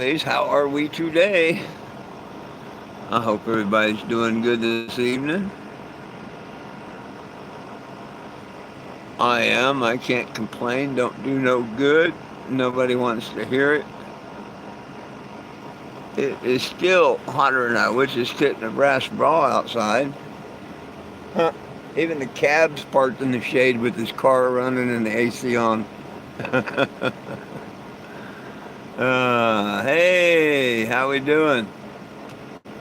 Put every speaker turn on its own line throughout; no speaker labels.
always, how are we today? I hope everybody's doing good this evening. I am. I can't complain. Don't do no good. Nobody wants to hear it. It is still hotter than I wish it's getting a brass bra outside. Huh. Even the cab's parked in the shade with his car running and the AC on. Hey, how we doing?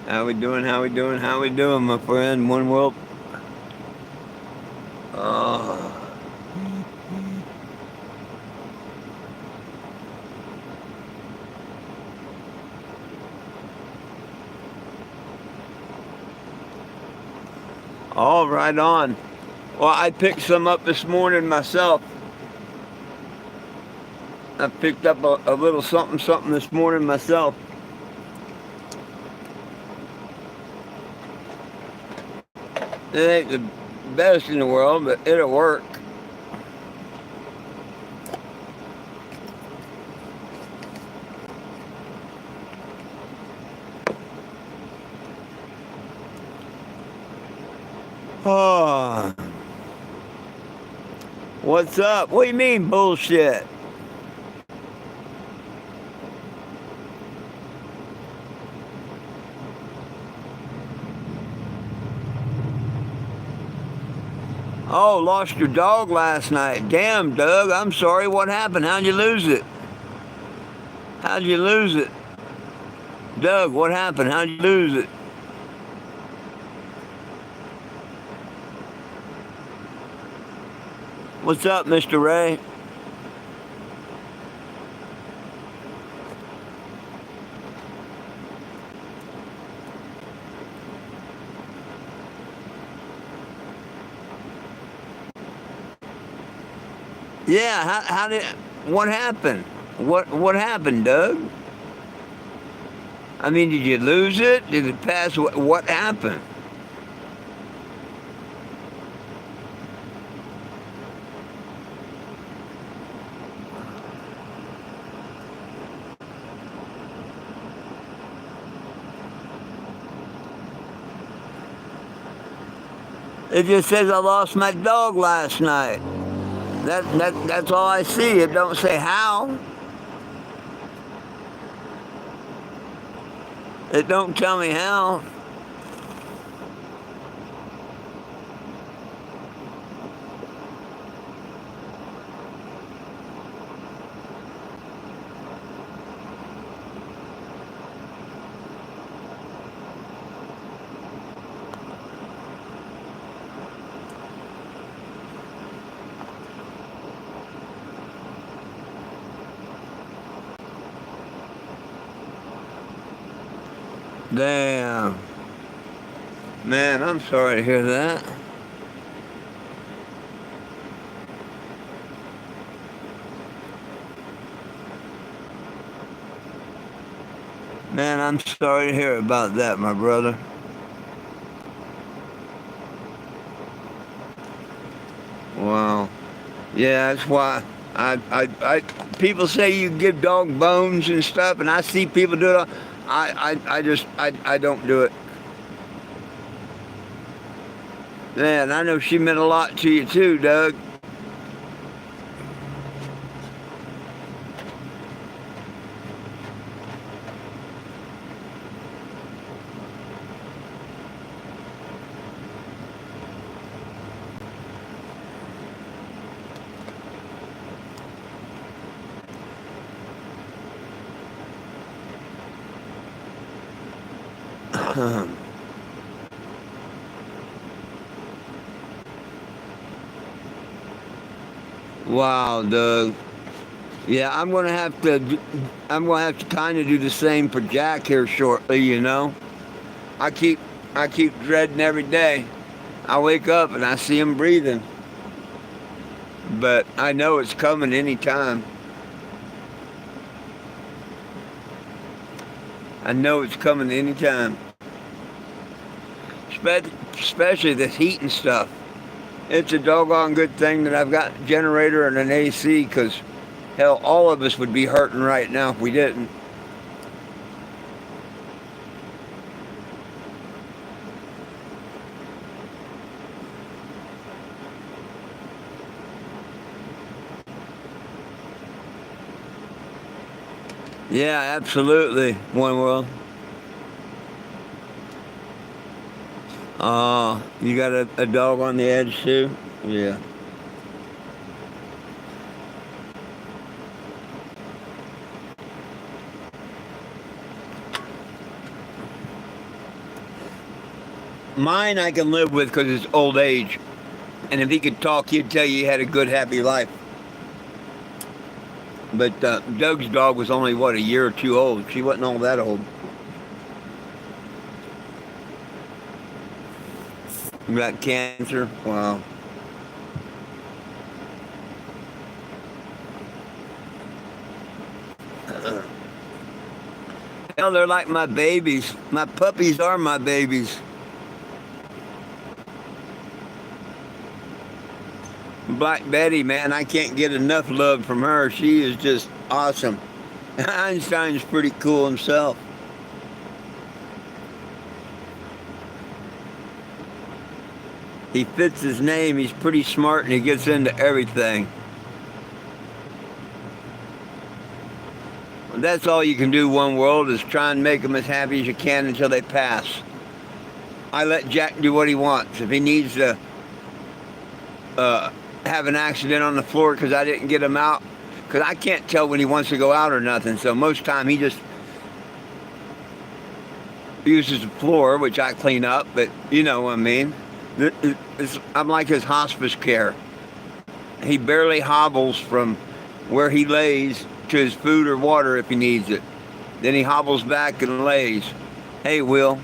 How we doing? How we doing? How we doing, my friend? One world. Uh, all right on. Well, I picked some up this morning myself. I picked up a little something this morning myself. It ain't the best in the world, but it'll work. Oh, what's up? What do you mean bullshit? Oh, lost your dog last night. Damn, Doug, I'm sorry. What happened? How'd you lose it? How'd you lose it? Doug, what happened? How'd you lose it? What's up, Mr. Ray? Yeah, how did, what happened? What happened, Doug? I mean, did you lose it? Did it pass? What happened? It just says I lost my dog last night. That's all I see. It don't say how. It don't tell me how. Damn. Man, I'm sorry to hear that. Man, I'm sorry to hear about that, my brother. Wow. Yeah, that's why people say you give dog bones and stuff, and I see people do it. I don't do it. Man, I know she meant a lot to you too, Doug. Wow, Doug. Yeah, I'm gonna have to kind of do the same for Jack here shortly. I keep, I keep dreading every day. I wake up and I see him breathing, but I know it's coming anytime. I know it's coming anytime. Especially this heat and stuff. It's a doggone good thing that I've got a generator and an AC, because hell, all of us would be hurting right now if we didn't. Yeah, absolutely. One world. You got a dog on the edge too? Yeah. Mine I can live with because it's old age. And if he could talk, he'd tell you he had a good, happy life. But Doug's dog was only, what, a year or two old. She wasn't all that old. You got cancer? Wow. Hell, they're like my babies. My puppies are my babies. Black Betty, man, I can't get enough love from her. She is just awesome. Einstein's pretty cool himself. He fits his name. He's pretty smart and he gets into everything. That's all you can do, one world, is try and make them as happy as you can until they pass. I let Jack do what he wants. If he needs to have an accident on the floor because I didn't get him out, because I can't tell when he wants to go out or nothing. So most time he just uses the floor, which I clean up, but you know what I mean. I'm like his hospice care. He barely hobbles from where he lays to his food or water if he needs it. Then he hobbles back and lays. Hey, Will.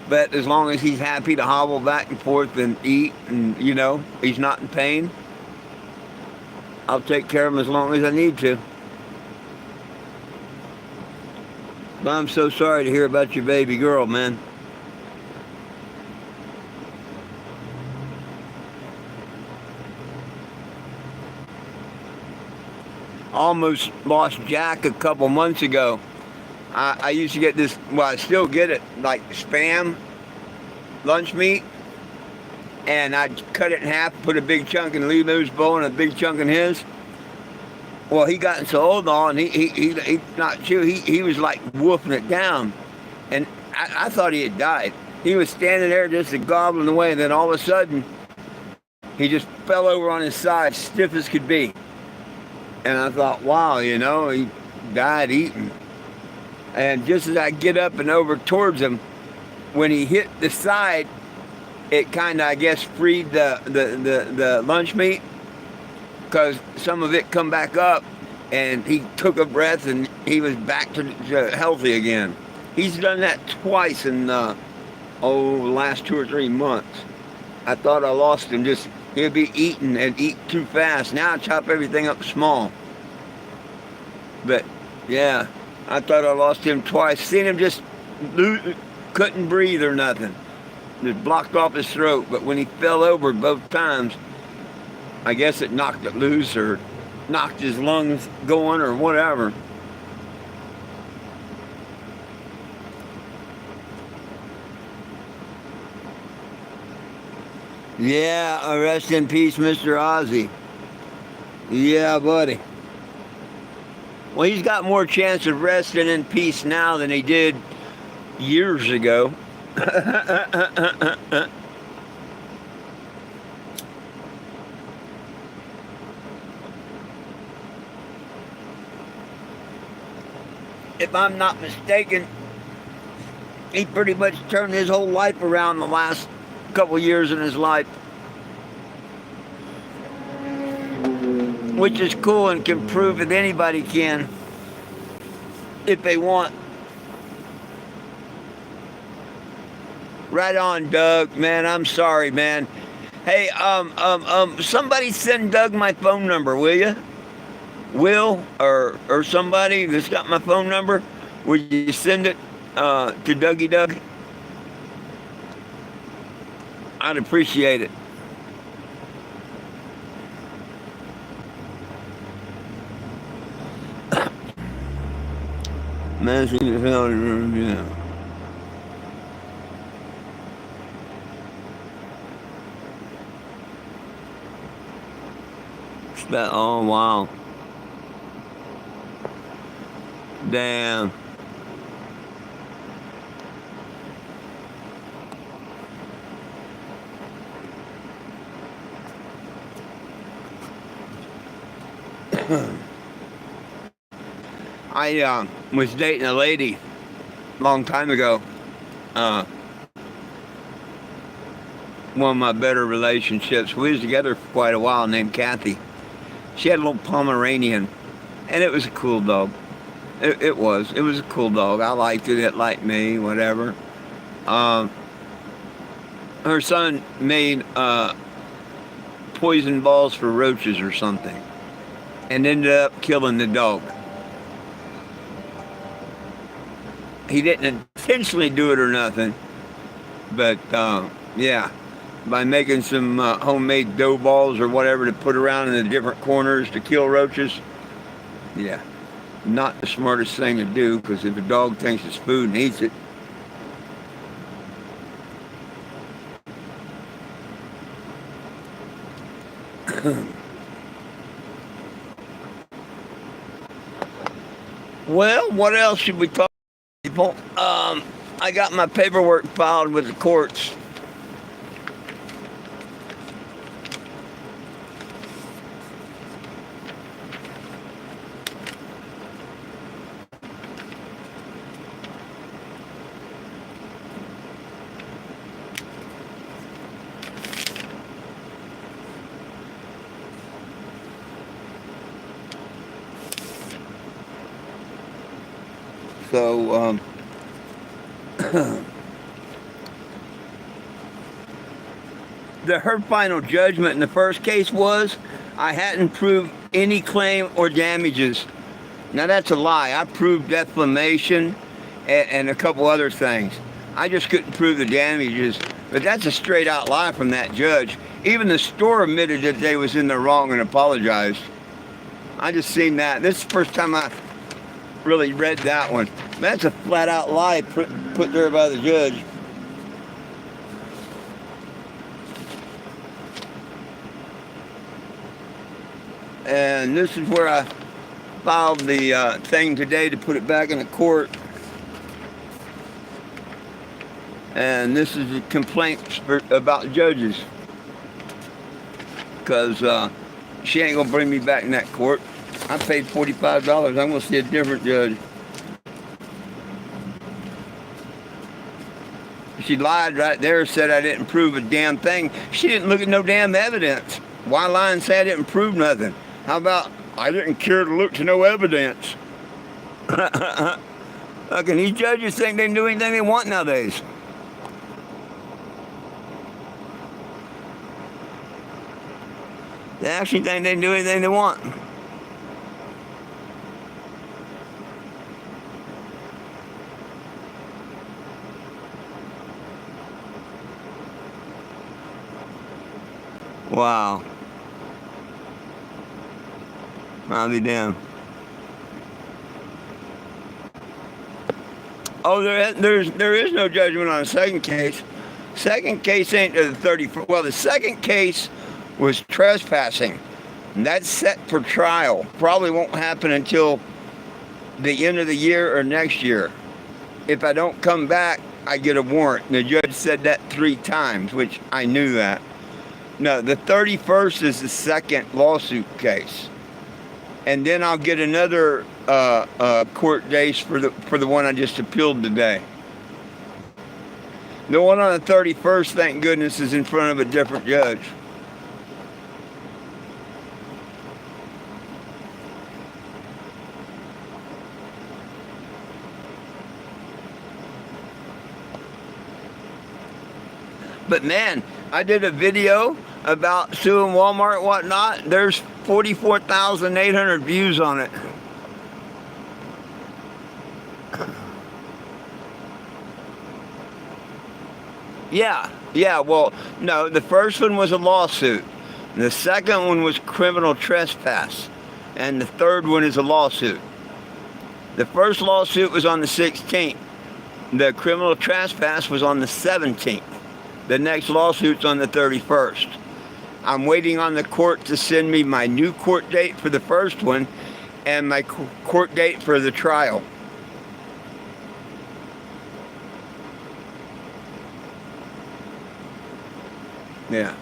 But as long as he's happy to hobble back and forth and eat and, you know, he's not in pain, I'll take care of him as long as I need to. But I'm so sorry to hear about your baby girl, man. Almost lost Jack a couple months ago. I used to get this, well, I still get it, like Spam lunch meat. And I'd cut it in half, put a big chunk in Lilu's bowl and a big chunk in his. Well, he gotten so old now, and he not chew. He was like wolfing it down. And I thought he had died. He was standing there just gobbling away, and then all of a sudden, he just fell over on his side, stiff as could be. And I thought, wow, you know, he died eating. And just as I get up and over towards him, when he hit the side, it kind of, I guess, freed the lunch meat, because some of it come back up, and he took a breath, and he was back to healthy again. He's done that twice in, the last 2 or 3 months. I thought I lost him. Just, he'd be eating and eat too fast. Now I chop everything up small. But, yeah, I thought I lost him twice. Seen him just couldn't breathe or nothing. Just blocked off his throat. But when he fell over both times, I guess it knocked it loose or knocked his lungs going or whatever. Yeah, rest in peace, Mr. Ozzy. Yeah, buddy. Well, he's got more chance of resting in peace now than he did years ago. If I'm not mistaken, he pretty much turned his whole life around the last couple years in his life, which is cool and can prove that anybody can if they want. Right on, Doug. Man, I'm sorry, man. Hey, somebody send Doug my phone number, will you? Will or somebody that's got my phone number, would you send it to Dougie Doug? I'd appreciate it. Man, yeah. Oh wow. Damn. I was dating a lady a long time ago. Uh, One of my better relationships. We was together for quite a while, named Kathy. She had a little Pomeranian, and it was a cool dog. It was. It was a cool dog. I liked it. It liked me, whatever. Um, Her son made poison balls for roaches or something, and ended up killing the dog. He didn't intentionally do it or nothing, but yeah, by making some homemade dough balls or whatever to put around in the different corners to kill roaches. Yeah, not the smartest thing to do, because if a dog thinks it's food and eats it. Well, what else should we talk about, people? I got my paperwork filed with the courts. So, her final judgment in the first case was I hadn't proved any claim or damages. Now that's a lie. I proved defamation and a couple other things. I just couldn't prove the damages. But that's a straight out lie from that judge. Even the store admitted that they was in the wrong and apologized. I just seen that. This is the first time I really read that one. That's a flat out lie put there by the judge. And this is where I filed the thing today to put it back in the court. And this is a complaint about judges, because she ain't gonna bring me back in that court. I paid $45. I'm gonna see a different judge. She lied right there, said I didn't prove a damn thing. She didn't look at no damn evidence. Why lie and say I didn't prove nothing? How about I didn't care to look to no evidence? Look, and these judges think they can do anything they want nowadays. They actually think they can do anything they want. Wow. I'll be damned. Oh, there is no judgment on the second case. Second case ain't the 31st. Well, the second case was trespassing, and that's set for trial. Probably won't happen until the end of the year or next year. If I don't come back, I get a warrant. And the judge said that 3 times, which I knew that. No, the 31st is the second lawsuit case, and then I'll get another court date for the one I just appealed today. The one on the 31st, thank goodness, is in front of a different judge. But man, I did a video about suing Walmart and whatnot. There's 44,800 views on it. Yeah, well, no, the first one was a lawsuit. The second one was criminal trespass. And the third one is a lawsuit. The first lawsuit was on the 16th. The criminal trespass was on the 17th. The next lawsuit's on the 31st. I'm waiting on the court to send me my new court date for the first one and my court date for the trial. Yeah.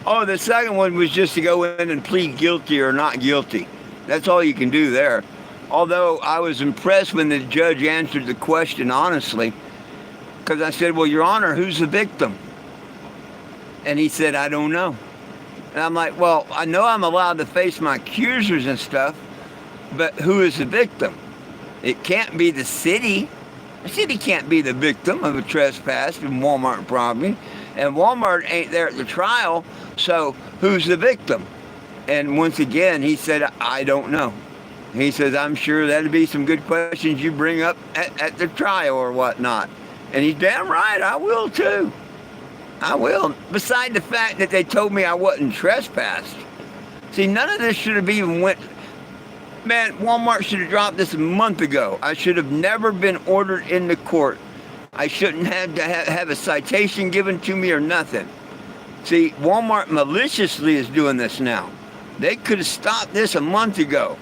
Oh, the second one was just to go in and plead guilty or not guilty. That's all you can do there. Although I was impressed when the judge answered the question honestly, because I said, well, Your Honor, who's the victim? And he said, I don't know. And I'm like, well, I know I'm allowed to face my accusers and stuff, but who is the victim? It can't be the city. The city can't be the victim of a trespass in Walmart property. And Walmart ain't there at the trial, so who's the victim? And once again, he said, I don't know. He says, I'm sure that'd be some good questions you bring up at the trial or whatnot. And he's damn right, I will too. I will. Beside the fact that they told me I wasn't trespassed. See, none of this should have even went. Man, Walmart should have dropped this a month ago. I should have never been ordered into court. I shouldn't have to have a citation given to me or nothing. See, Walmart maliciously is doing this now. They could have stopped this a month ago.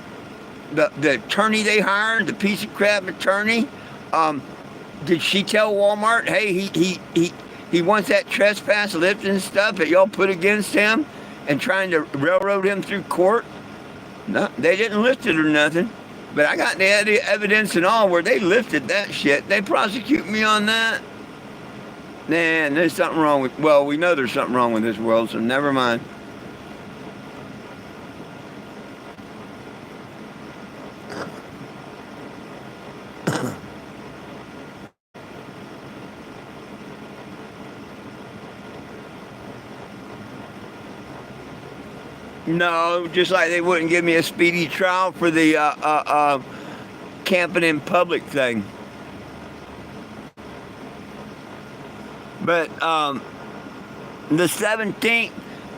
The attorney they hired, the piece of crap attorney, did she tell Walmart, hey, he wants that trespass lifted and stuff that y'all put against him and trying to railroad him through court? No, they didn't lift it or nothing. But I got the evidence and all where they lifted that shit. They prosecute me on that. Man, there's something wrong with, well, we know there's something wrong with this world, so never mind. No, just like they wouldn't give me a speedy trial for the camping in public thing. But the 17th,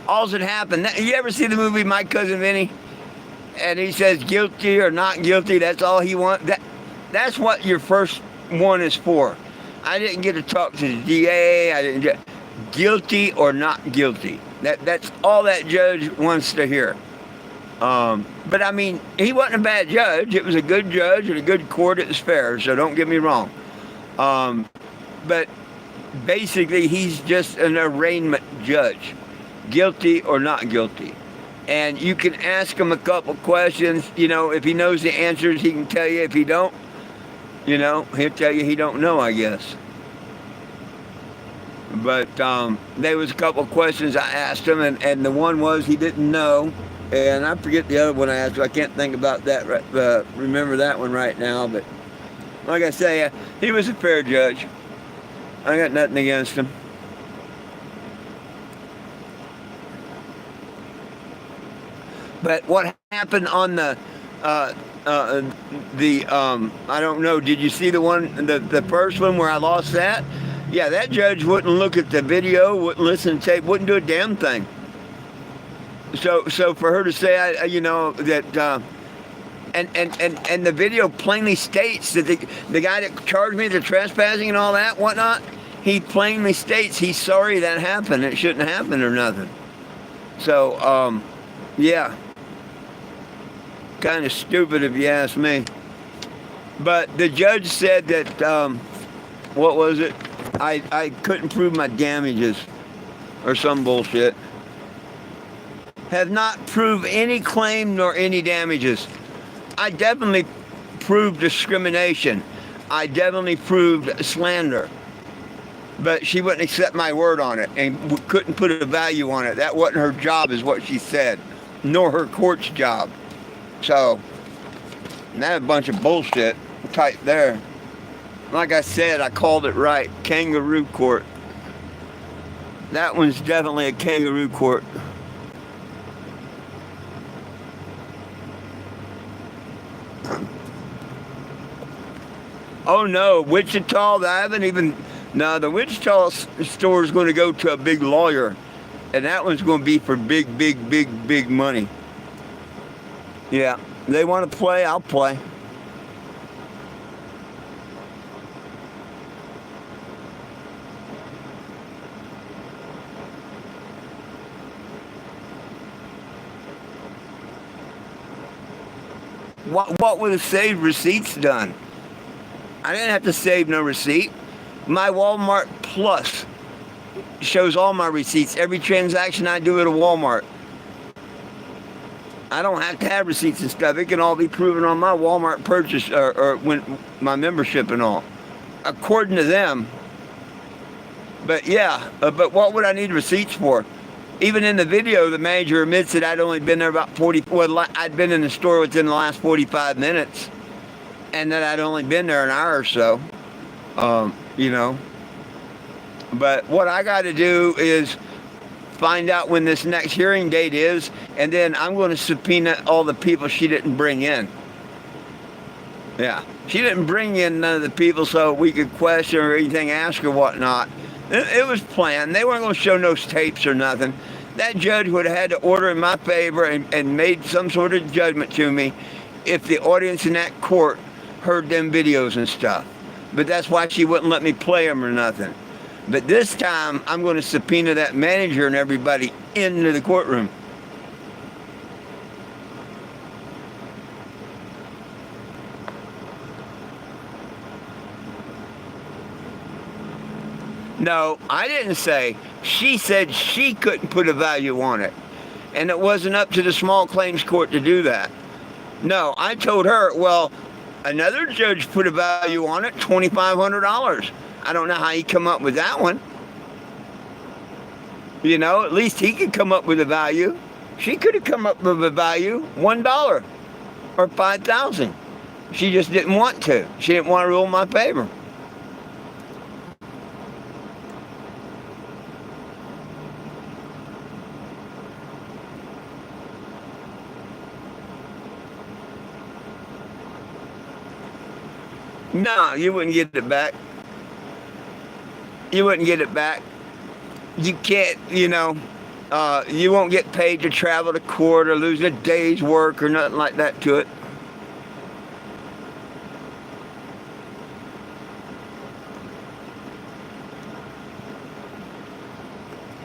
all that happened. You ever see the movie My Cousin Vinny? And he says guilty or not guilty. That's all he wants. That's what your first one is for. I didn't get to talk to the DA. I didn't get guilty or not guilty. That's all that judge wants to hear. But I mean, he wasn't a bad judge. It was a good judge and a good court. It was fair, so don't get me wrong. But basically, he's just an arraignment judge, guilty or not guilty. And you can ask him a couple questions. You know, if he knows the answers, he can tell you. If he don't, you know, he'll tell you he don't know, I guess. But there was a couple questions I asked him, and the one was he didn't know, and I forget the other one I asked him. I can't think about that, remember that one right now. But like I say, he was a fair judge. I got nothing against him. But what happened on the I don't know, did you see the one, the first one where I lost that? Yeah, that judge wouldn't look at the video, wouldn't listen to tape, wouldn't do a damn thing. So for her to say, you know, that, and the video plainly states that the guy that charged me the trespassing and all that, whatnot, he plainly states he's sorry that happened. It shouldn't happen or nothing. So, yeah. Kind of stupid if you ask me. But the judge said that, what was it? I couldn't prove my damages or some bullshit. Have not proved any claim nor any damages. I definitely proved discrimination. I definitely proved slander. But she wouldn't accept my word on it and couldn't put a value on it. That wasn't her job is what she said, nor her court's job. So, that's a bunch of bullshit type there. Like I said, I called it right. Kangaroo court. That one's definitely a kangaroo court. Oh no, Wichita, I haven't even... No, the Wichita store is going to go to a big lawyer. And that one's going to be for big money. Yeah, they want to play, I'll play. What would have saved receipts done? I didn't have to save no receipt. My Walmart Plus shows all my receipts. Every transaction I do at a Walmart. I don't have to have receipts and stuff. It can all be proven on my Walmart purchase or when my membership and all, according to them. But yeah, but what would I need receipts for? Even in the video, the manager admits that I'd only been there about 40. Well, I'd been in the store within the last 45 minutes, and that I'd only been there an hour or so. You know. But what I got to do is find out when this next hearing date is, and then I'm going to subpoena all the people she didn't bring in. Yeah, she didn't bring in none of the people so we could question or anything, ask her whatnot. It was planned. They weren't going to show no tapes or nothing. That judge would have had to order in my favor and made some sort of judgment to me if the audience in that court heard them videos and stuff. But that's why she wouldn't let me play them or nothing. But this time, I'm going to subpoena that manager and everybody into the courtroom. No, I didn't say. She said she couldn't put a value on it. And it wasn't up to the small claims court to do that. No, I told her, well, another judge put a value on it, $2,500. I don't know how he come up with that one. You know, at least he could come up with a value. She could have come up with a value, $1 or $5,000. She just didn't want to. She didn't want to rule in my favor. No, you wouldn't get it back. You wouldn't get it back. You can't, you know, you won't get paid to travel to court or lose a day's work or nothing like that to it.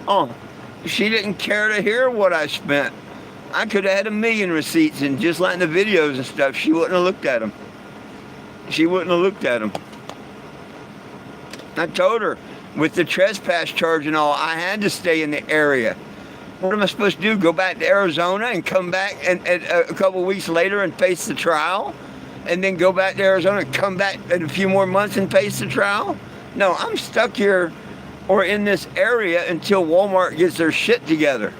Oh, she didn't care to hear what I spent. I could have had 1,000,000 receipts and just like the videos and stuff, she wouldn't have looked at them. She wouldn't have looked at them. I told her, with the trespass charge and all, I had to stay in the area. What am I supposed to do? Go back to Arizona and come back and a couple of weeks later and face the trial? And then go back to Arizona and come back in a few more months and face the trial? No, I'm stuck here or in this area until Walmart gets their shit together.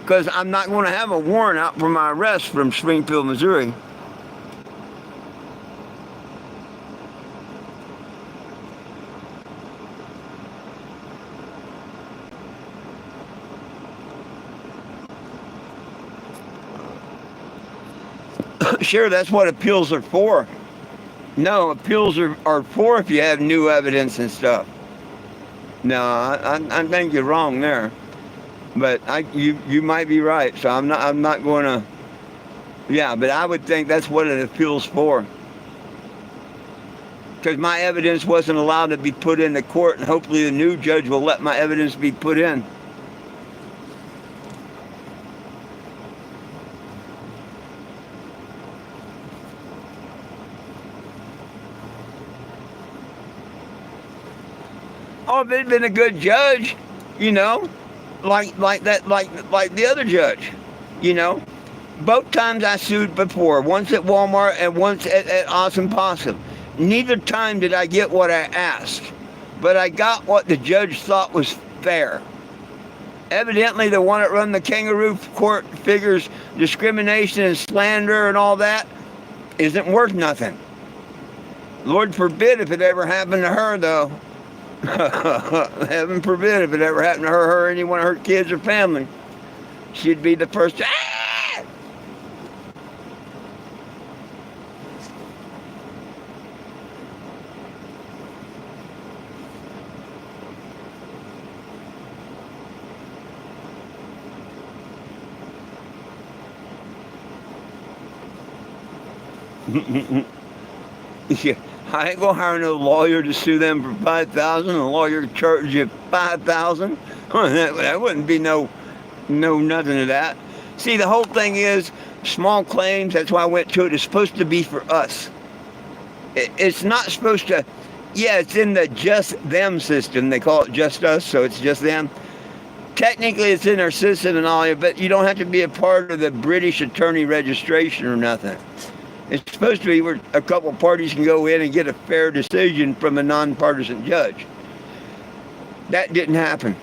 Because I'm not going to have a warrant out for my arrest from Springfield, Missouri. Sure, that's what appeals are for. No, appeals are for if you have new evidence and stuff. No, I think you're wrong there. But you might be right. So I'm not going to. Yeah, but I would think that's what an appeal's for. Because my evidence wasn't allowed to be put into court, and hopefully the new judge will let my evidence be put in. Oh, if it'd been a good judge, you know, like the other judge, you know. Both times I sued before, once at Walmart and once at Awesome Possum. Neither time did I get what I asked, but I got what the judge thought was fair. Evidently, the one that run the kangaroo court figures discrimination and slander and all that isn't worth nothing. Lord forbid if it ever happened to her, though. Heaven forbid if it ever happened to her or any one of her kids or family. She'd be the first to... Yeah, I ain't gonna hire no lawyer to sue them for $5,000. A lawyer charge you $5,000. That wouldn't be no nothing to that. See, the whole thing is small claims. That's why I went to it. It's supposed to be for us. It's not supposed to Yeah, it's in the just them system. They call it just us, so it's just them. Technically, it's in our system and all, but you don't have to be a part of the British attorney registration or nothing. It's supposed to be where a couple parties can go in and get a fair decision from a nonpartisan judge. That didn't happen.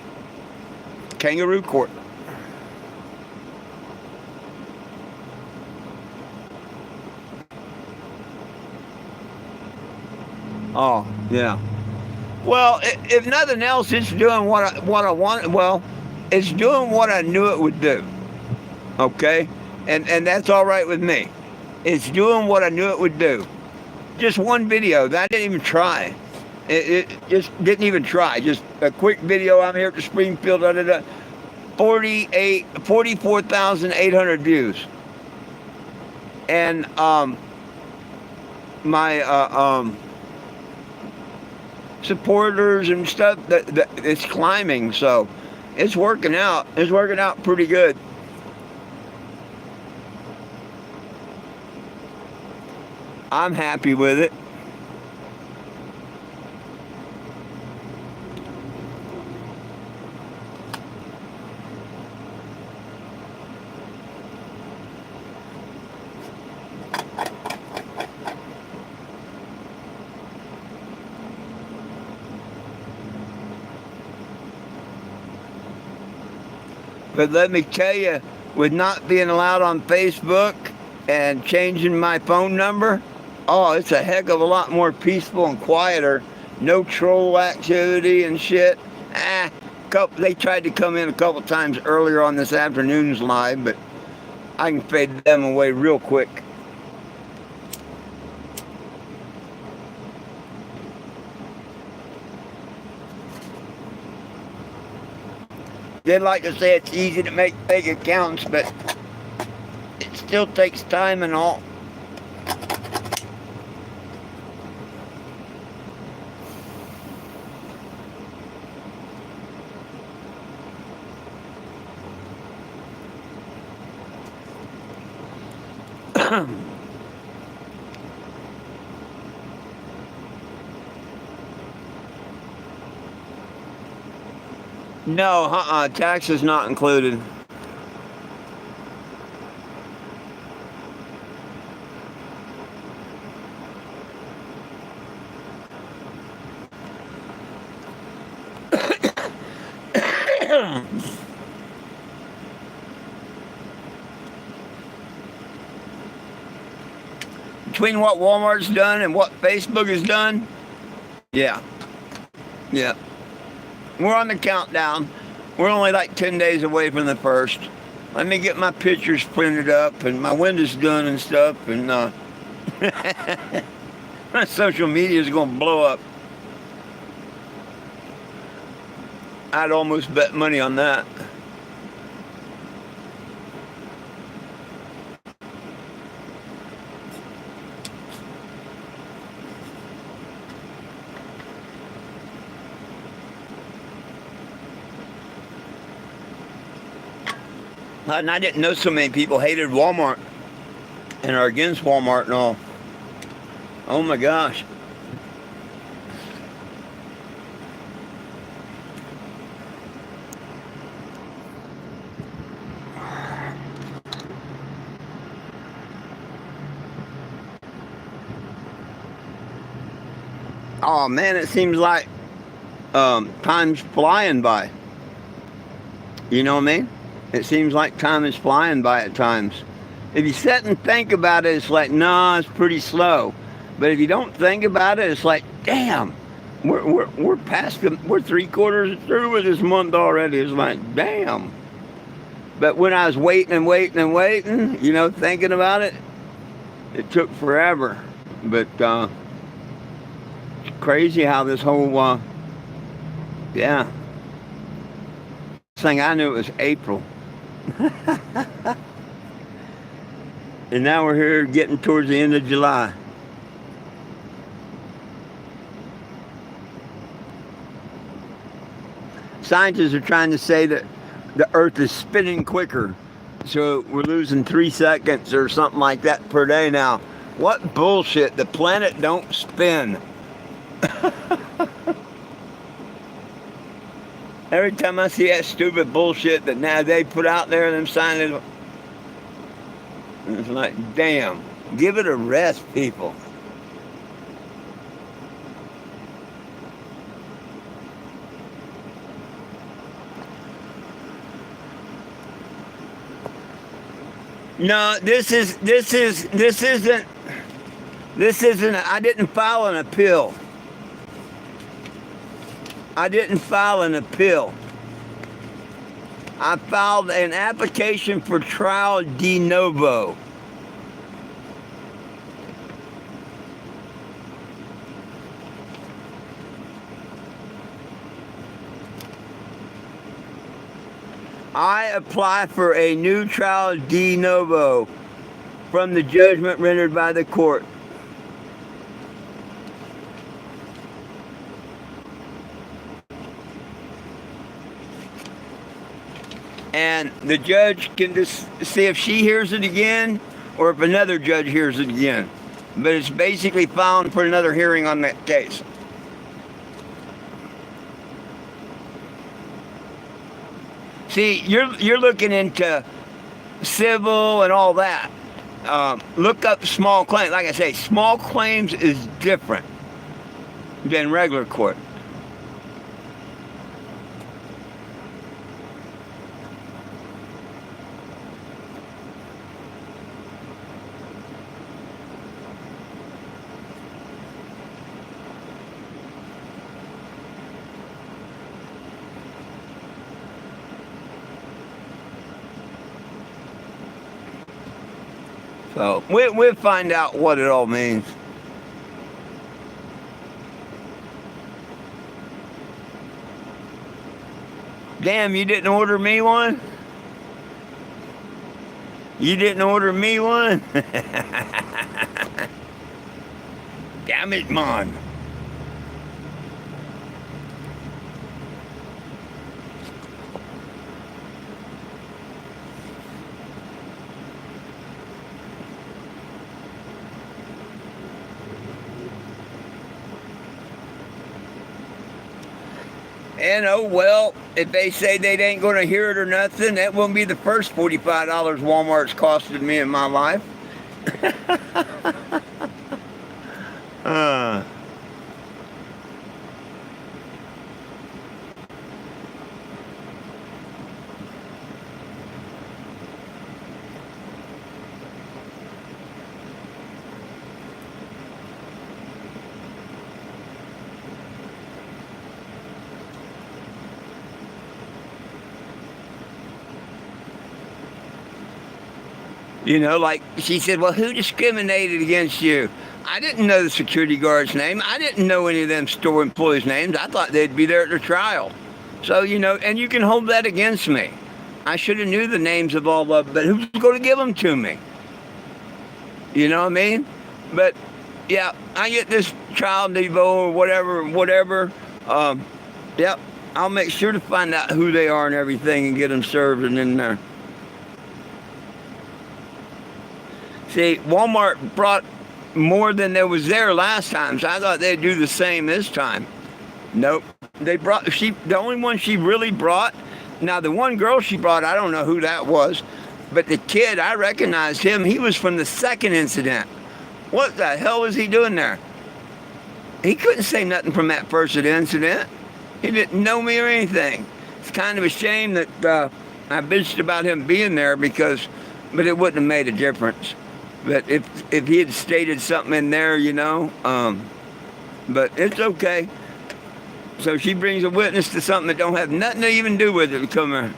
Kangaroo court. Oh, yeah. Well, if nothing else, it's doing what I want. Well, it's doing what I knew it would do. Okay? And that's all right with me. It's doing what I knew it would do. Just one video. I didn't even try. It just didn't even try. Just a quick video. I'm here at the Springfield. 44,800 views. And my supporters and stuff, it's climbing. So it's working out. It's working out pretty good. I'm happy with it. But let me tell you, with not being allowed on Facebook and changing my phone number, oh, it's a heck of a lot more peaceful and quieter. No troll activity and shit. They tried to come in a couple times earlier on this afternoon's live, but I can fade them away real quick. They'd like to say it's easy to make fake accounts, but it still takes time and all. No, tax is not included. Between what Walmart's done and what Facebook has done, yeah. We're on the countdown. We're only like 10 days away from the first. Let me get my pictures printed up and my windows done and stuff, and my social media is going to blow up. I'd almost bet money on that. And I didn't know so many people hated Walmart and are against Walmart and all. Oh my gosh. Oh man, it seems like time's flying by. You know what I mean? It seems like time is flying by at times. If you sit and think about it, it's like, no, it's pretty slow. But if you don't think about it, it's like, damn, we're past we're 3/4 through with this month already. It's like, damn. But when I was waiting and waiting and waiting, you know, thinking about it, it took forever. But it's crazy how this whole yeah. Thing I knew it was April. And now we're here getting towards the end of July. Scientists are trying to say that the Earth is spinning quicker. So we're losing 3 seconds or something like that per day now. What bullshit. The planet don't spin. Every time I see that stupid bullshit that now they put out there and them signing, it's like, damn, give it a rest, people. No, this isn't. I didn't file an appeal. I didn't file an appeal. I filed an application for trial de novo. I apply for a new trial de novo from the judgment rendered by the court. And the judge can just see if she hears it again or if another judge hears it again. But it's basically filing for another hearing on that case. See, you're looking into civil and all that. Look up small claims. Like I say, small claims is different than regular court. So we'll find out what it all means. Damn, you didn't order me one? You didn't order me one? Damn it, man. And oh well, if they say they ain't going to hear it or nothing, that won't be the first $45 Walmart's costed me in my life. You know, like she said, well, who discriminated against you? I didn't know the security guard's name. I didn't know any of them store employees' names. I thought they'd be there at the trial. So, you know, and you can hold that against me. I should have knew the names of all of them, but who's going to give them to me? You know what I mean? But, yeah, I get this trial devo or whatever. Yep, I'll make sure to find out who they are and everything and get them served and in there. See, Walmart brought more than there was there last time, so I thought they'd do the same this time. Nope. They brought, the only one she really brought, now the one girl she brought, I don't know who that was, but the kid, I recognized him. He was from the second incident. What the hell was he doing there? He couldn't say nothing from that first incident. He didn't know me or anything. It's kind of a shame that I bitched about him being there but it wouldn't have made a difference. But if he had stated something in there, you know, but it's okay. So she brings a witness to something that don't have nothing to even do with it. Come here.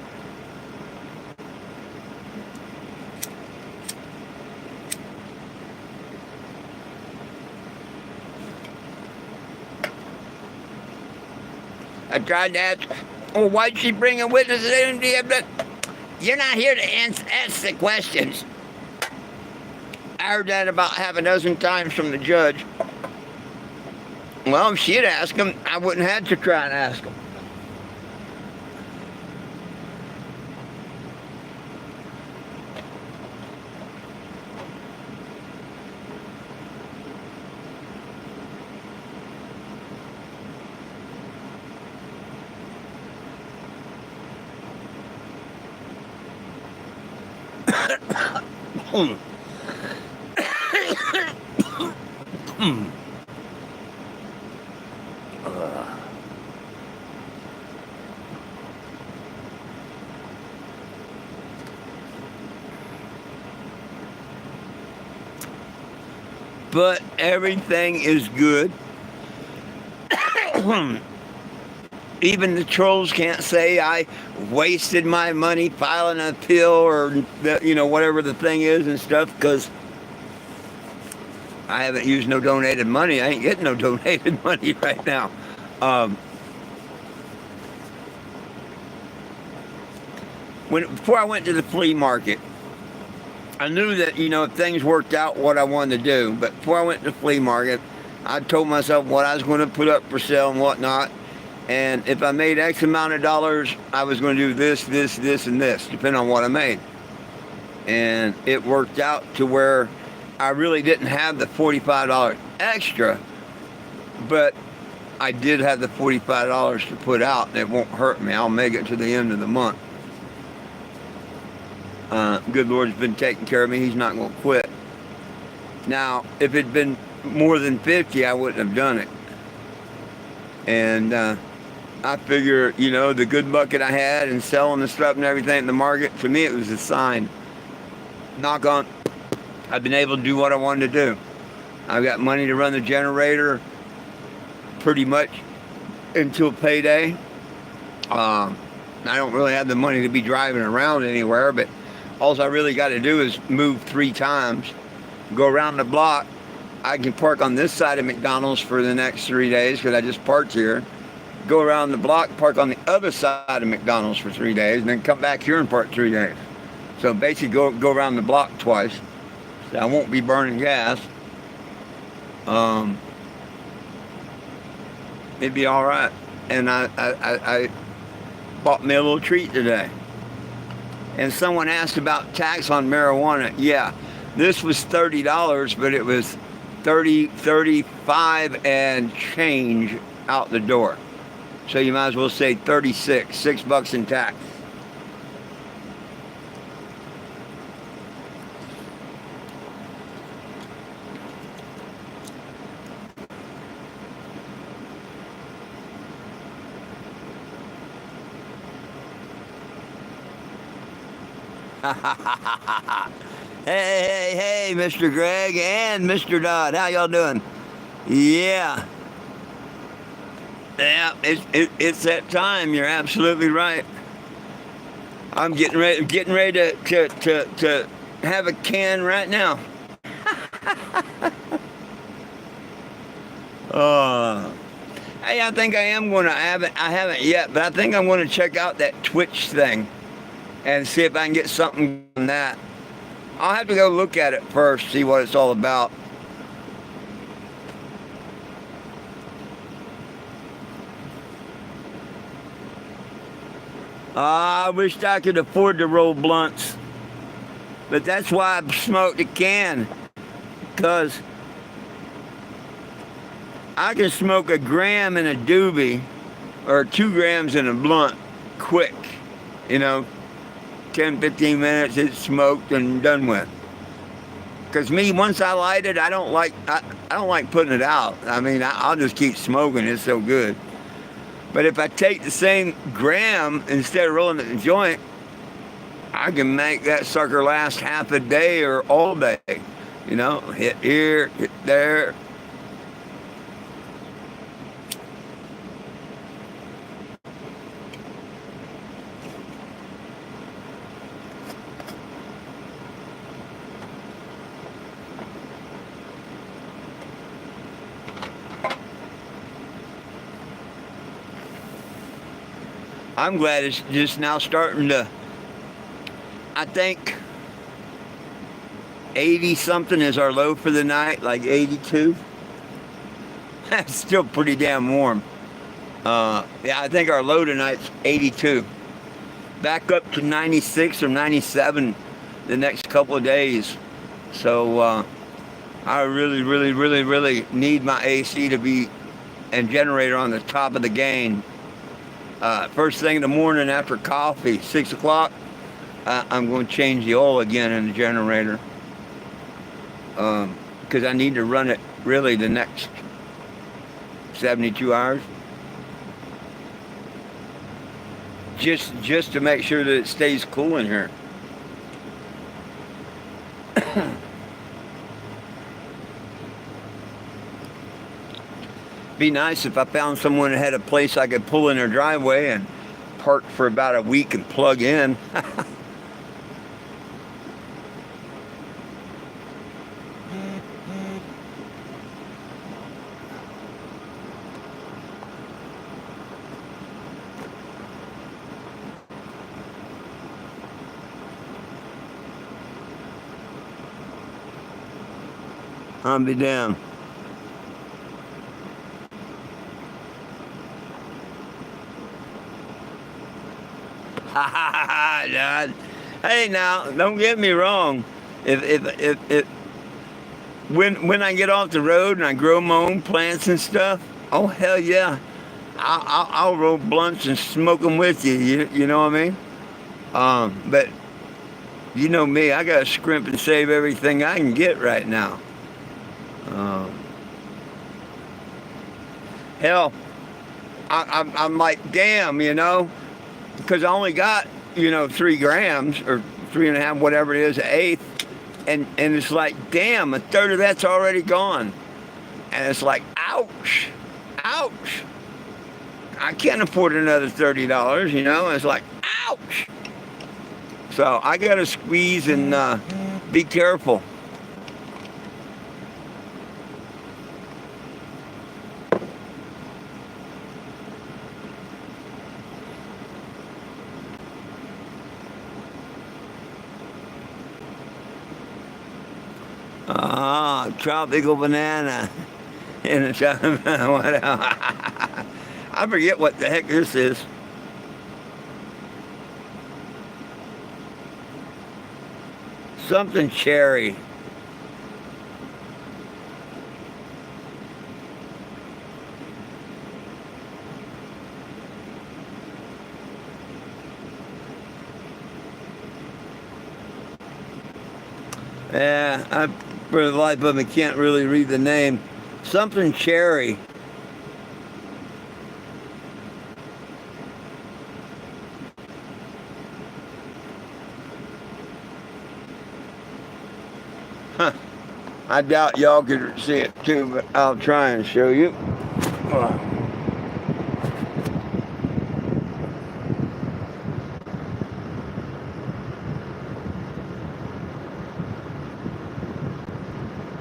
I tried to ask, well, why'd she bring a witness? You're not here to ask the questions. I heard that about half a dozen times from the judge. Well, if she'd asked him, I wouldn't have to try and ask him. But everything is good. Even the trolls can't say I wasted my money filing an appeal or whatever the thing is and stuff, because I haven't used no donated money. I ain't getting no donated money right now. Before I went to the flea market, I knew that if things worked out what I wanted to do. But before I went to the flea market, I told myself what I was going to put up for sale and whatnot. And if I made X amount of dollars, I was going to do this, this, this, and this, depending on what I made. And it worked out to where I really didn't have the $45 extra, but I did have the $45 to put out, and it won't hurt me. I'll make it to the end of the month. Good Lord's been taking care of me. He's not going to quit. Now, if it'd been more than 50, I wouldn't have done it. And I figure, the good bucket I had and selling the stuff and everything in the market, to me it was a sign. Knock on, I've been able to do what I wanted to do. I've got money to run the generator pretty much until payday. I don't really have the money to be driving around anywhere, but all I really got to do is move 3 times, go around the block. I can park on this side of McDonald's for the next 3 days because I just parked here. Go around the block, park on the other side of McDonald's for 3 days, and then come back here and park 3 days. So basically go around the block twice. So I won't be burning gas. It'd be all right. And I bought me a little treat today. And someone asked about tax on marijuana. Yeah, this was $30, but it was $35 and change out the door. So you might as well say $6 in tax. Hey, Mr. Greg and Mr. Dodd, how y'all doing? Yeah, it's that time. You're absolutely right. I'm getting ready to have a can right now. Hey, I think I am going to have it. I haven't yet, but I think I'm going to check out that Twitch thing and see if I can get something on that. I'll have to go look at it first, see what it's all about. I wished I could afford to roll blunts, but that's why I smoked a can, because I can smoke a gram in a doobie or 2 grams in a blunt quick, 10, 15 minutes, it's smoked and done with. Because me, once I light it, I don't like putting it out. I mean, I'll just keep smoking. It's so good. But if I take the same gram instead of rolling it in the joint, I can make that sucker last half a day or all day. Hit here, hit there. I'm glad it's just now starting to, I think 80 something is our low for the night, like 82. That's still pretty damn warm. Yeah, I think our low tonight's 82. Back up to 96 or 97 the next couple of days. So I really need my AC to be and generator on the top of the game. First thing in the morning after coffee, 6 o'clock, I'm going to change the oil again in the generator. Because I need to run it really the next 72 hours. Just to make sure that it stays cool in here. Be nice if I found someone that had a place I could pull in their driveway and park for about a week and plug in. I'll be damned. Dad. Hey, now, don't get me wrong. If when I get off the road and I grow my own plants and stuff, oh hell yeah, I'll roll blunts and smoke them with you. You know what I mean? But you know me, I gotta scrimp and save everything I can get right now. Hell, I'm like, damn, you know, because I only got, 3 grams or 3.5, whatever it is, an eighth, and it's like, damn, a third of that's already gone, and it's like, ouch, I can't afford another $30, it's like, ouch. So I gotta squeeze and be careful. Tropical banana in the I forget what the heck this is. Something cherry. Yeah, for the life of me, can't really read the name. Something cherry. Huh. I doubt y'all could see it too, but I'll try and show you.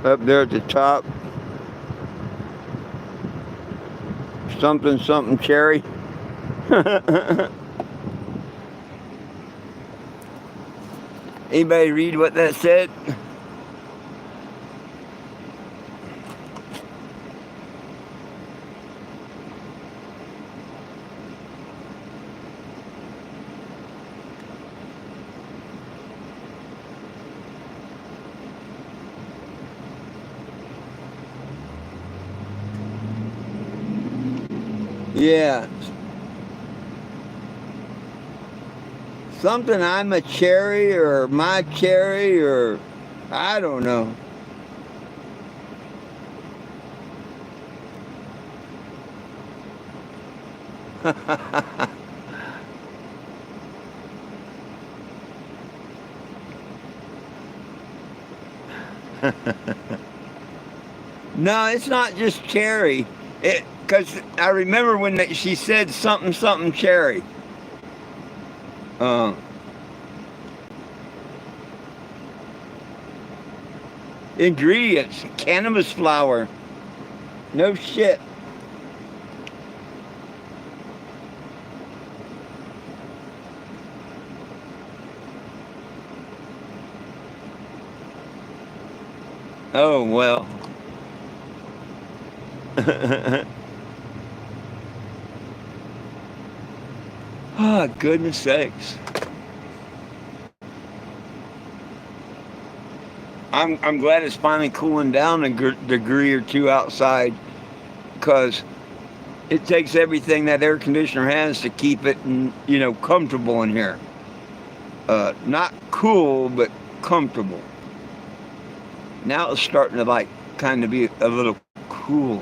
Up there at the top, something cherry. Anybody read what that said? Yeah. Something I'm a cherry or my cherry or I don't know. No, it's not just cherry. Because I remember when she said something cherry. Ingredients: cannabis flower. No shit. Oh well. Oh, goodness sakes. I'm glad it's finally cooling down a degree or two outside, because it takes everything that air conditioner has to keep it, comfortable in here. not cool, but comfortable. Now it's starting to like kind of be a little cool.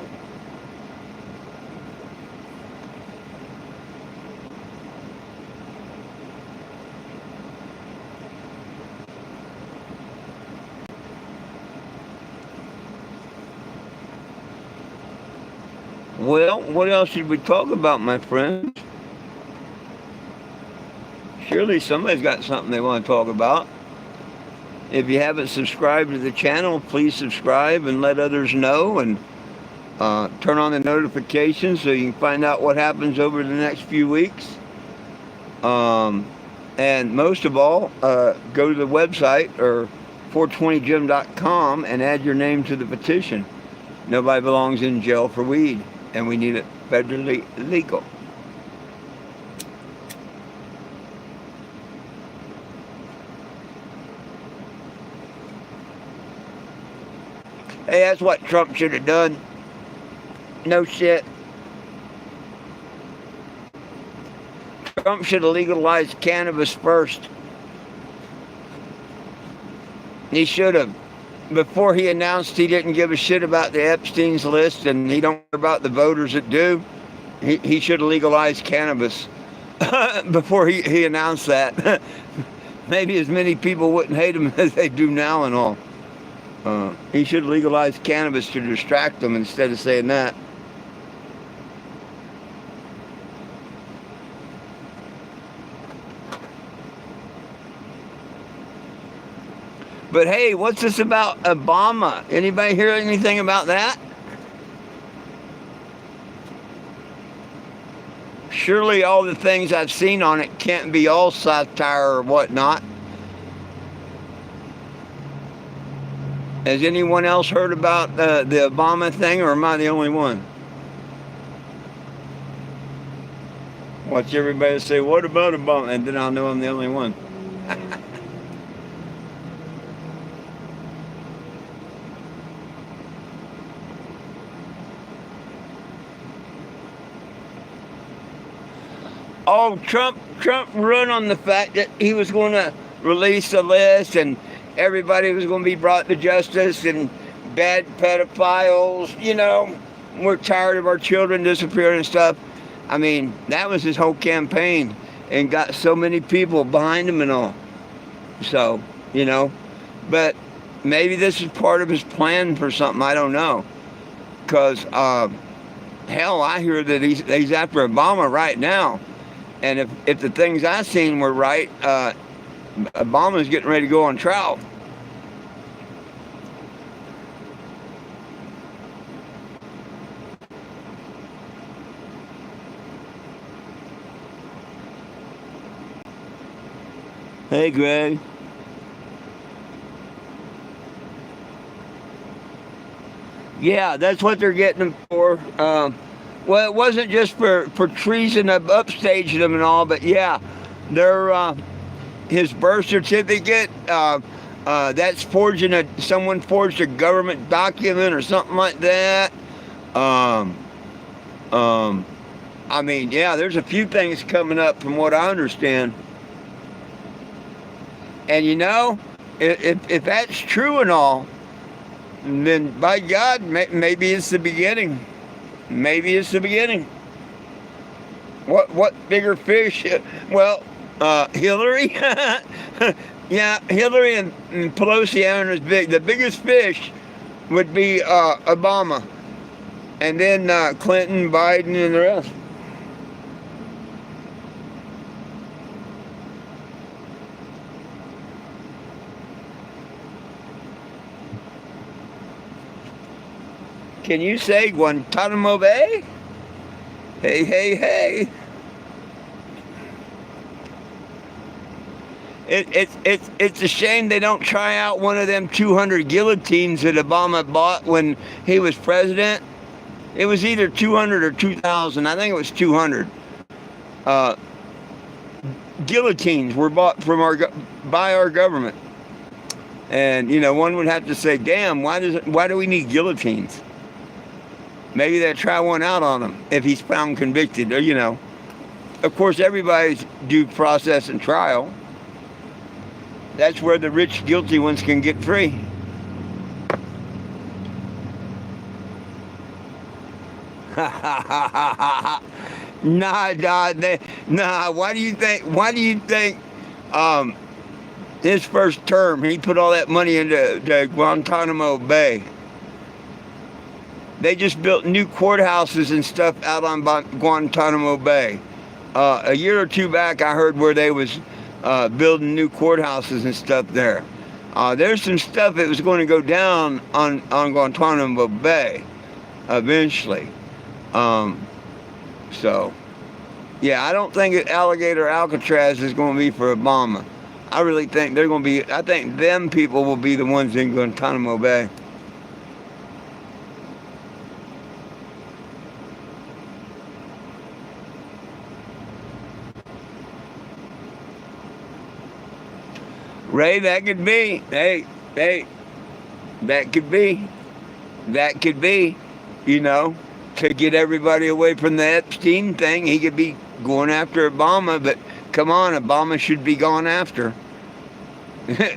Well, what else should we talk about, my friends? Surely somebody's got something they want to talk about. If you haven't subscribed to the channel, please subscribe and let others know, and turn on the notifications so you can find out what happens over the next few weeks. And most of all, go to the website or 420gym.com and add your name to the petition. Nobody belongs in jail for weed, and we need it federally legal. Hey, that's what Trump should have done. No shit. Trump should have legalized cannabis first. He should have. Before he announced he didn't give a shit about the Epstein's list and he don't care about the voters that do, he should have legalized cannabis before he announced that. Maybe as many people wouldn't hate him as they do now and all. He should legalize cannabis to distract them instead of saying that. But hey, what's this about Obama? Anybody hear anything about that? Surely all the things I've seen on it can't be all satire or whatnot. Has anyone else heard about the Obama thing, or am I the only one? Watch everybody say, what about Obama? And then I'll know I'm the only one. Oh, Trump run on the fact that he was going to release a list and everybody was going to be brought to justice, and bad pedophiles, you know, we're tired of our children disappearing and stuff. I mean, that was his whole campaign, and got so many people behind him and all. So, you know, but maybe this is part of his plan for something, I don't know. Because, hell, I hear that he's after Obama right now. And if the things I've seen were right, Obama's getting ready to go on trial. Hey, Greg. Yeah, that's what they're getting him for. Well, it wasn't just for treason of upstaging him and all, but yeah, they're his birth certificate. That's forging someone forged a government document or something like that. I mean, yeah, there's a few things coming up from what I understand. And you know, if that's true and all, then by God, maybe it's the beginning. Maybe it's the beginning. What bigger fish? Well, Hillary. Yeah, Hillary and Pelosi aren't as big. The biggest fish would be Obama, and then Clinton, Biden, and the rest. Can you say Guantanamo Bay? Hey, hey, hey. It's a shame they don't try out one of them 200 guillotines that Obama bought when he was president. It was either 200 or 2,000. I think it was 200. Guillotines were bought by our government. And, you know, one would have to say, damn, why do we need guillotines? Maybe they'll try one out on him if he's found convicted, or, you know. Of course, everybody's due process and trial. That's where the rich, guilty ones can get free. Nah. Why do you think? Um, his first term, he put all that money into Guantanamo Bay. They just built new courthouses and stuff out on Guantanamo Bay. A year or two back, I heard where they was building new courthouses and stuff there. There's some stuff that was going to go down on Guantanamo Bay eventually. So, yeah, I don't think Alligator Alcatraz is going to be for Obama. I really think they're going to be, I think them people will be the ones in Guantanamo Bay. Ray, that could be. Hey, that could be. That could be, you know, to get everybody away from the Epstein thing. He could be going after Obama, but come on, Obama should be gone after.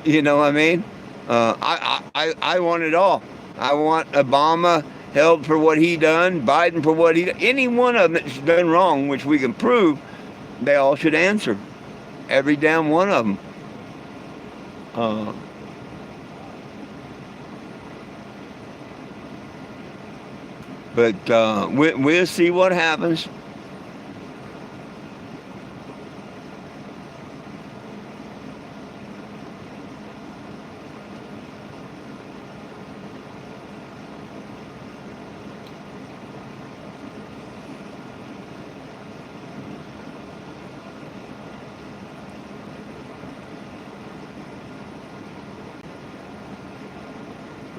You know what I mean? I want it all. I want Obama held for what he done, Biden for what he done. Any one of them that's done wrong, which we can prove, they all should answer. Every damn one of them. But we'll see what happens.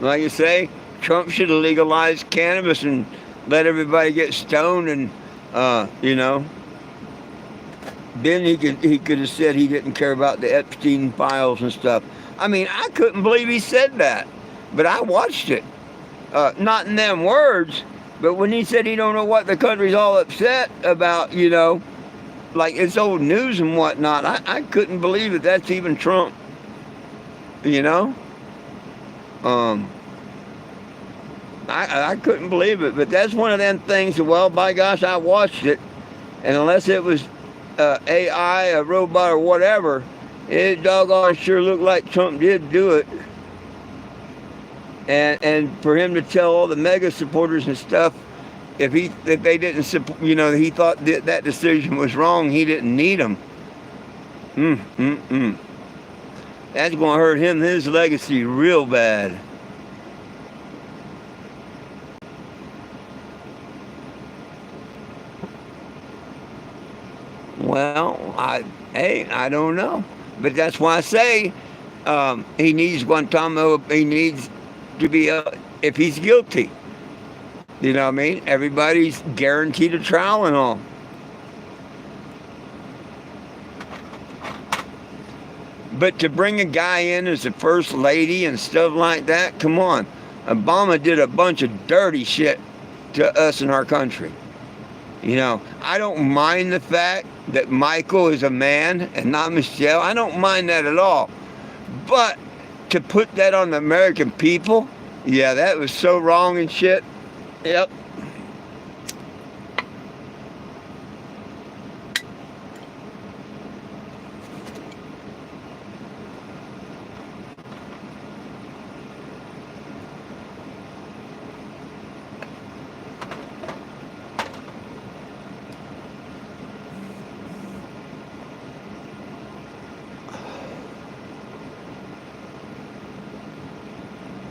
Like you say, Trump should have legalized cannabis and let everybody get stoned, and you know, then he could have said he didn't care about the Epstein files and stuff. I mean, I couldn't believe he said that, but I watched it. Not in them words, but when he said he don't know what the country's all upset about, you know, like it's old news and whatnot. I couldn't believe that that's even Trump. You know. I couldn't believe it, but that's one of them things that, well, by gosh, I watched it, and unless it was AI, a robot, or whatever, it doggone sure looked like Trump did do it. And for him to tell all the mega supporters and stuff, if they didn't support, you know, he thought that decision was wrong, he didn't need them. That's going to hurt him, his legacy, real bad. Well, I don't know. But that's why I say he needs Guantanamo. He needs to be, if he's guilty. You know what I mean? Everybody's guaranteed a trial and all. But to bring a guy in as the first lady and stuff like that, come on. Obama did a bunch of dirty shit to us in our country. You know, I don't mind the fact that Michael is a man and not Michelle. I don't mind that at all. But to put that on the American people, yeah, that was so wrong and shit. Yep.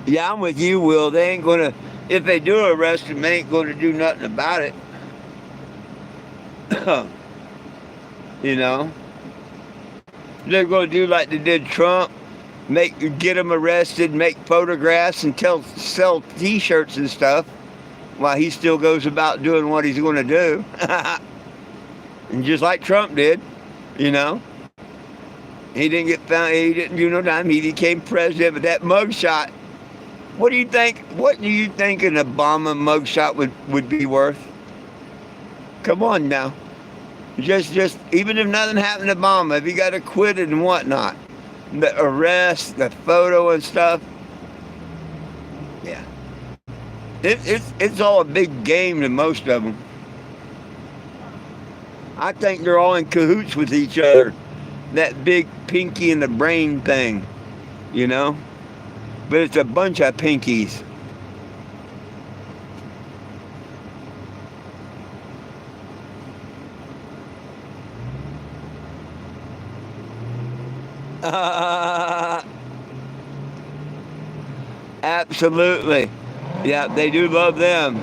Yeah, I'm with you, Will. They ain't gonna, if they do arrest him, they ain't gonna do nothing about it. You know, they're gonna do like they did Trump, get him arrested, make photographs, and sell T-shirts and stuff, while he still goes about doing what he's gonna do. And just like Trump did, you know, he didn't get found. He didn't do no time. He became president, but that mugshot. What do you think? What do you think an Obama mugshot would be worth? Come on now. Just even if nothing happened to Obama, if he got acquitted and whatnot, the arrest, the photo and stuff. Yeah, it's all a big game to most of them. I think they're all in cahoots with each other. That big pinky in the brain thing, you know. But it's a bunch of pinkies. Absolutely. Yeah, they do love them.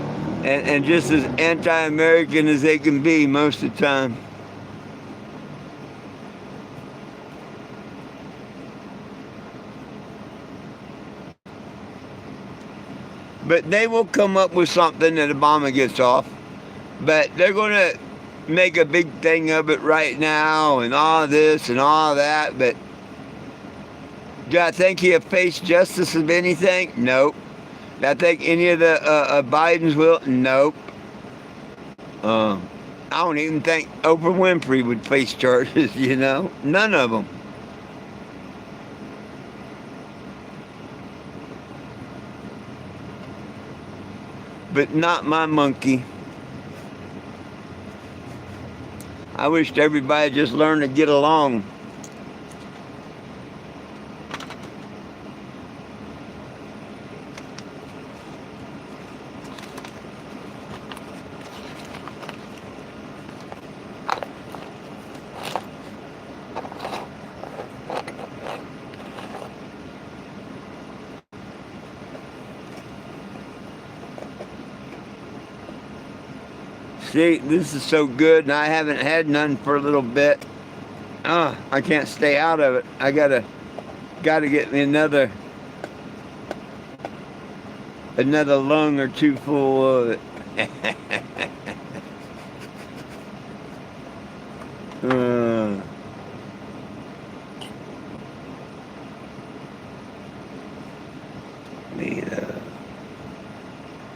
And just as anti-American as they can be most of the time. But they will come up with something that Obama gets off. But they're going to make a big thing of it right now and all this and all that. But do I think he'll face justice of anything? Nope. Do I think any of the Bidens will? Nope. I don't even think Oprah Winfrey would face charges, you know? None of them. But not my monkey. I wished everybody just learned to get along. See, this is so good, and I haven't had none for a little bit. I can't stay out of it. I gotta get me another lung or two full of it.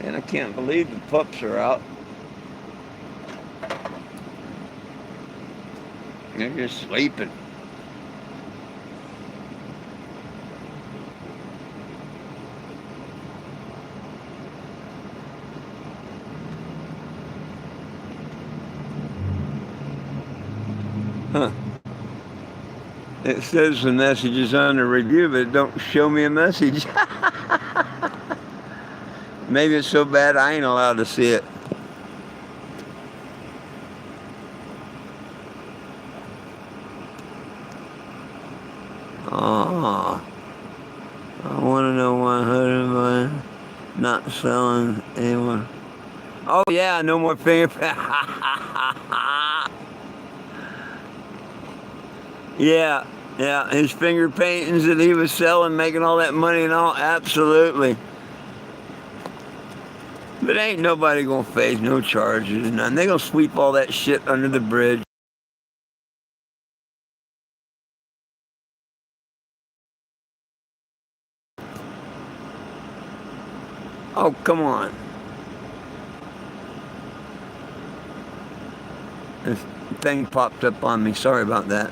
And I can't believe the pups are out. They're just sleeping. Huh. It says the message is under review, but it don't show me a message. Maybe it's so bad I ain't allowed to see it. Oh, I want to know why husband not selling anyone. Oh yeah, no more fingerprint. Yeah, his finger paintings that he was selling, making all that money and all, absolutely. But ain't nobody gonna face no charges and none. They gonna sweep all that shit under the bridge. Oh, come on. This thing popped up on me. Sorry about that.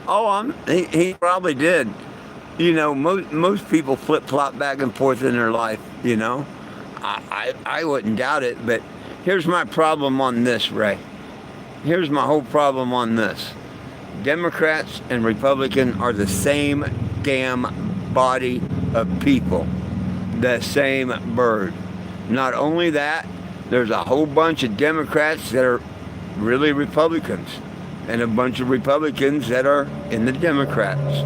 Oh, he probably did. You know, most people flip-flop back and forth in their life, you know. I wouldn't doubt it, but here's my problem on this, Ray. Here's my whole problem on this. Democrats and Republicans are the same damn body of people. The same bird. Not only that, there's a whole bunch of Democrats that are really Republicans. And a bunch of Republicans that are in the Democrats.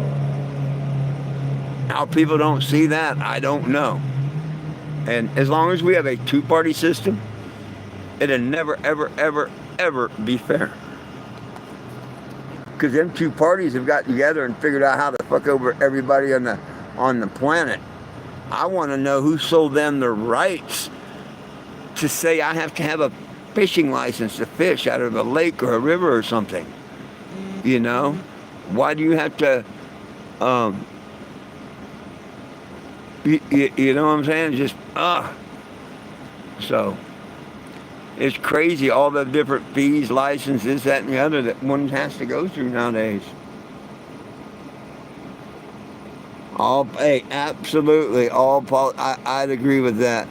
How people don't see that, I don't know. And as long as we have a two-party system, it'll never, ever, ever, ever be fair. Because them two parties have got together and figured out how to fuck over everybody on the planet. I want to know who sold them the rights to say I have to have a fishing license to fish out of a lake or a river or something. You know? Why do you have to, you know what I'm saying? Just, So, It's crazy, all the different fees, licenses, that and the other that one has to go through nowadays. All, hey, absolutely, I'd agree with that.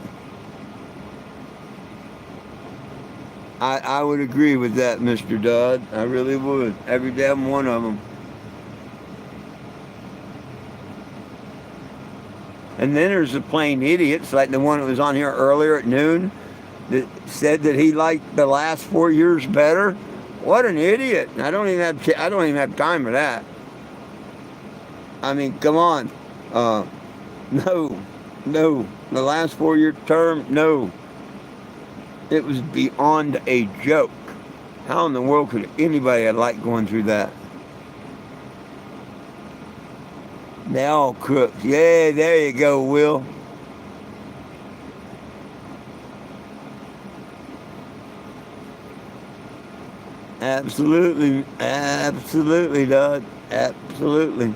I would agree with that, Mr. Dodd. I really would. Every damn one of them. And then there's the plain idiots, like the one that was on here earlier at noon, that said that he liked the last 4 years better. What an idiot! I don't even have time for that. I mean, come on. Uh, no, no. The last 4 year term, no. It was beyond a joke. How in the world could anybody have liked going through that? They all crooks. Yeah, there you go, Will. Absolutely, absolutely, Doug. Absolutely.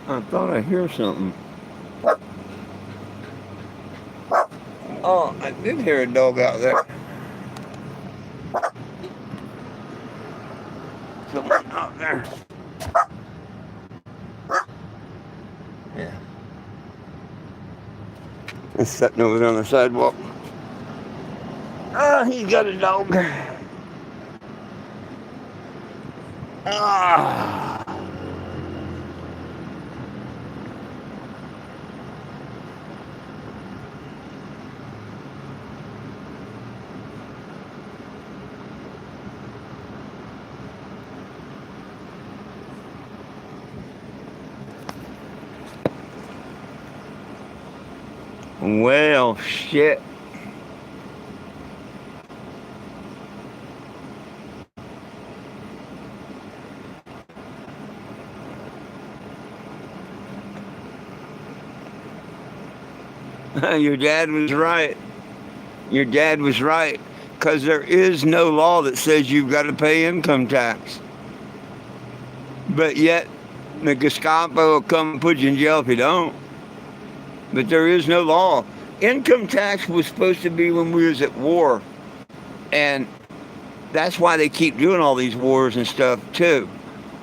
I thought I hear something. Oh, I did hear a dog out there. Someone out there. Yeah. He's sitting over there on the sidewalk. Ah, he's got a dog. Ah. Well, shit. Your dad was right. Your dad was right. Because there is no law that says you've got to pay income tax. But yet, the Gestapo will come and put you in jail if you don't. But there is no law. Income tax was supposed to be when we was at war. And that's why they keep doing all these wars and stuff, too.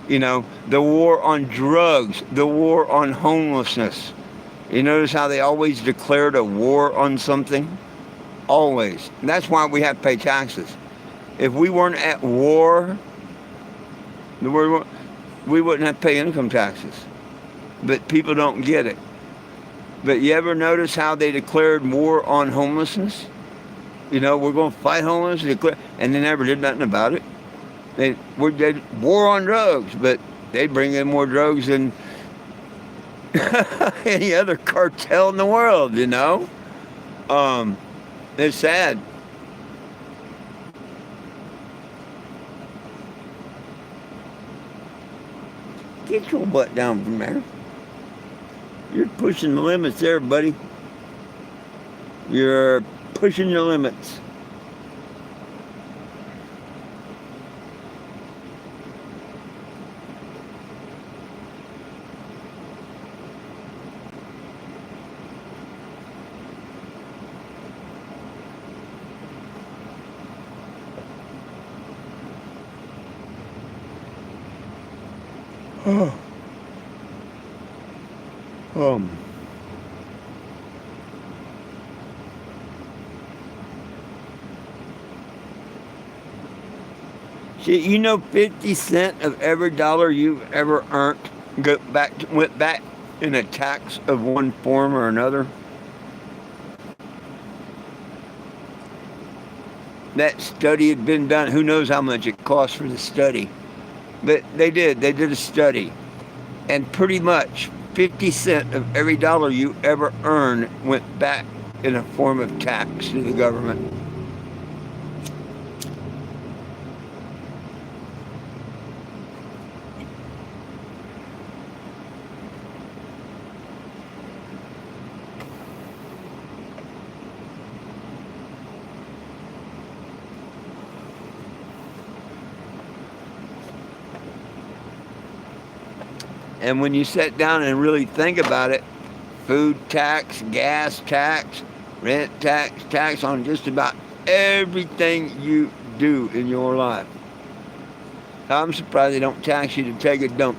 You know, the war on drugs, the war on homelessness. You notice how they always declared a war on something? Always. And that's why we have to pay taxes. If we weren't at war, we wouldn't have to pay income taxes. But people don't get it. But you ever notice how they declared war on homelessness? You know, we're going to fight homelessness, and they never did nothing about it. They did war on drugs, but they bring in more drugs than any other cartel in the world, you know? It's sad. Get your butt down from there. You're pushing the limits there, buddy. You're pushing your limits. Oh. Um. Shit, you know 50 cents of every dollar you've ever earned went back in a tax of one form or another? That study had been done. Who knows how much it cost for the study? But they did. They did a study, and pretty much 50 cents of every dollar you ever earned went back in a form of tax to the government. And when you sit down and really think about it, food tax, gas tax, rent tax, tax on just about everything you do in your life. I'm surprised they don't tax you to take a dump.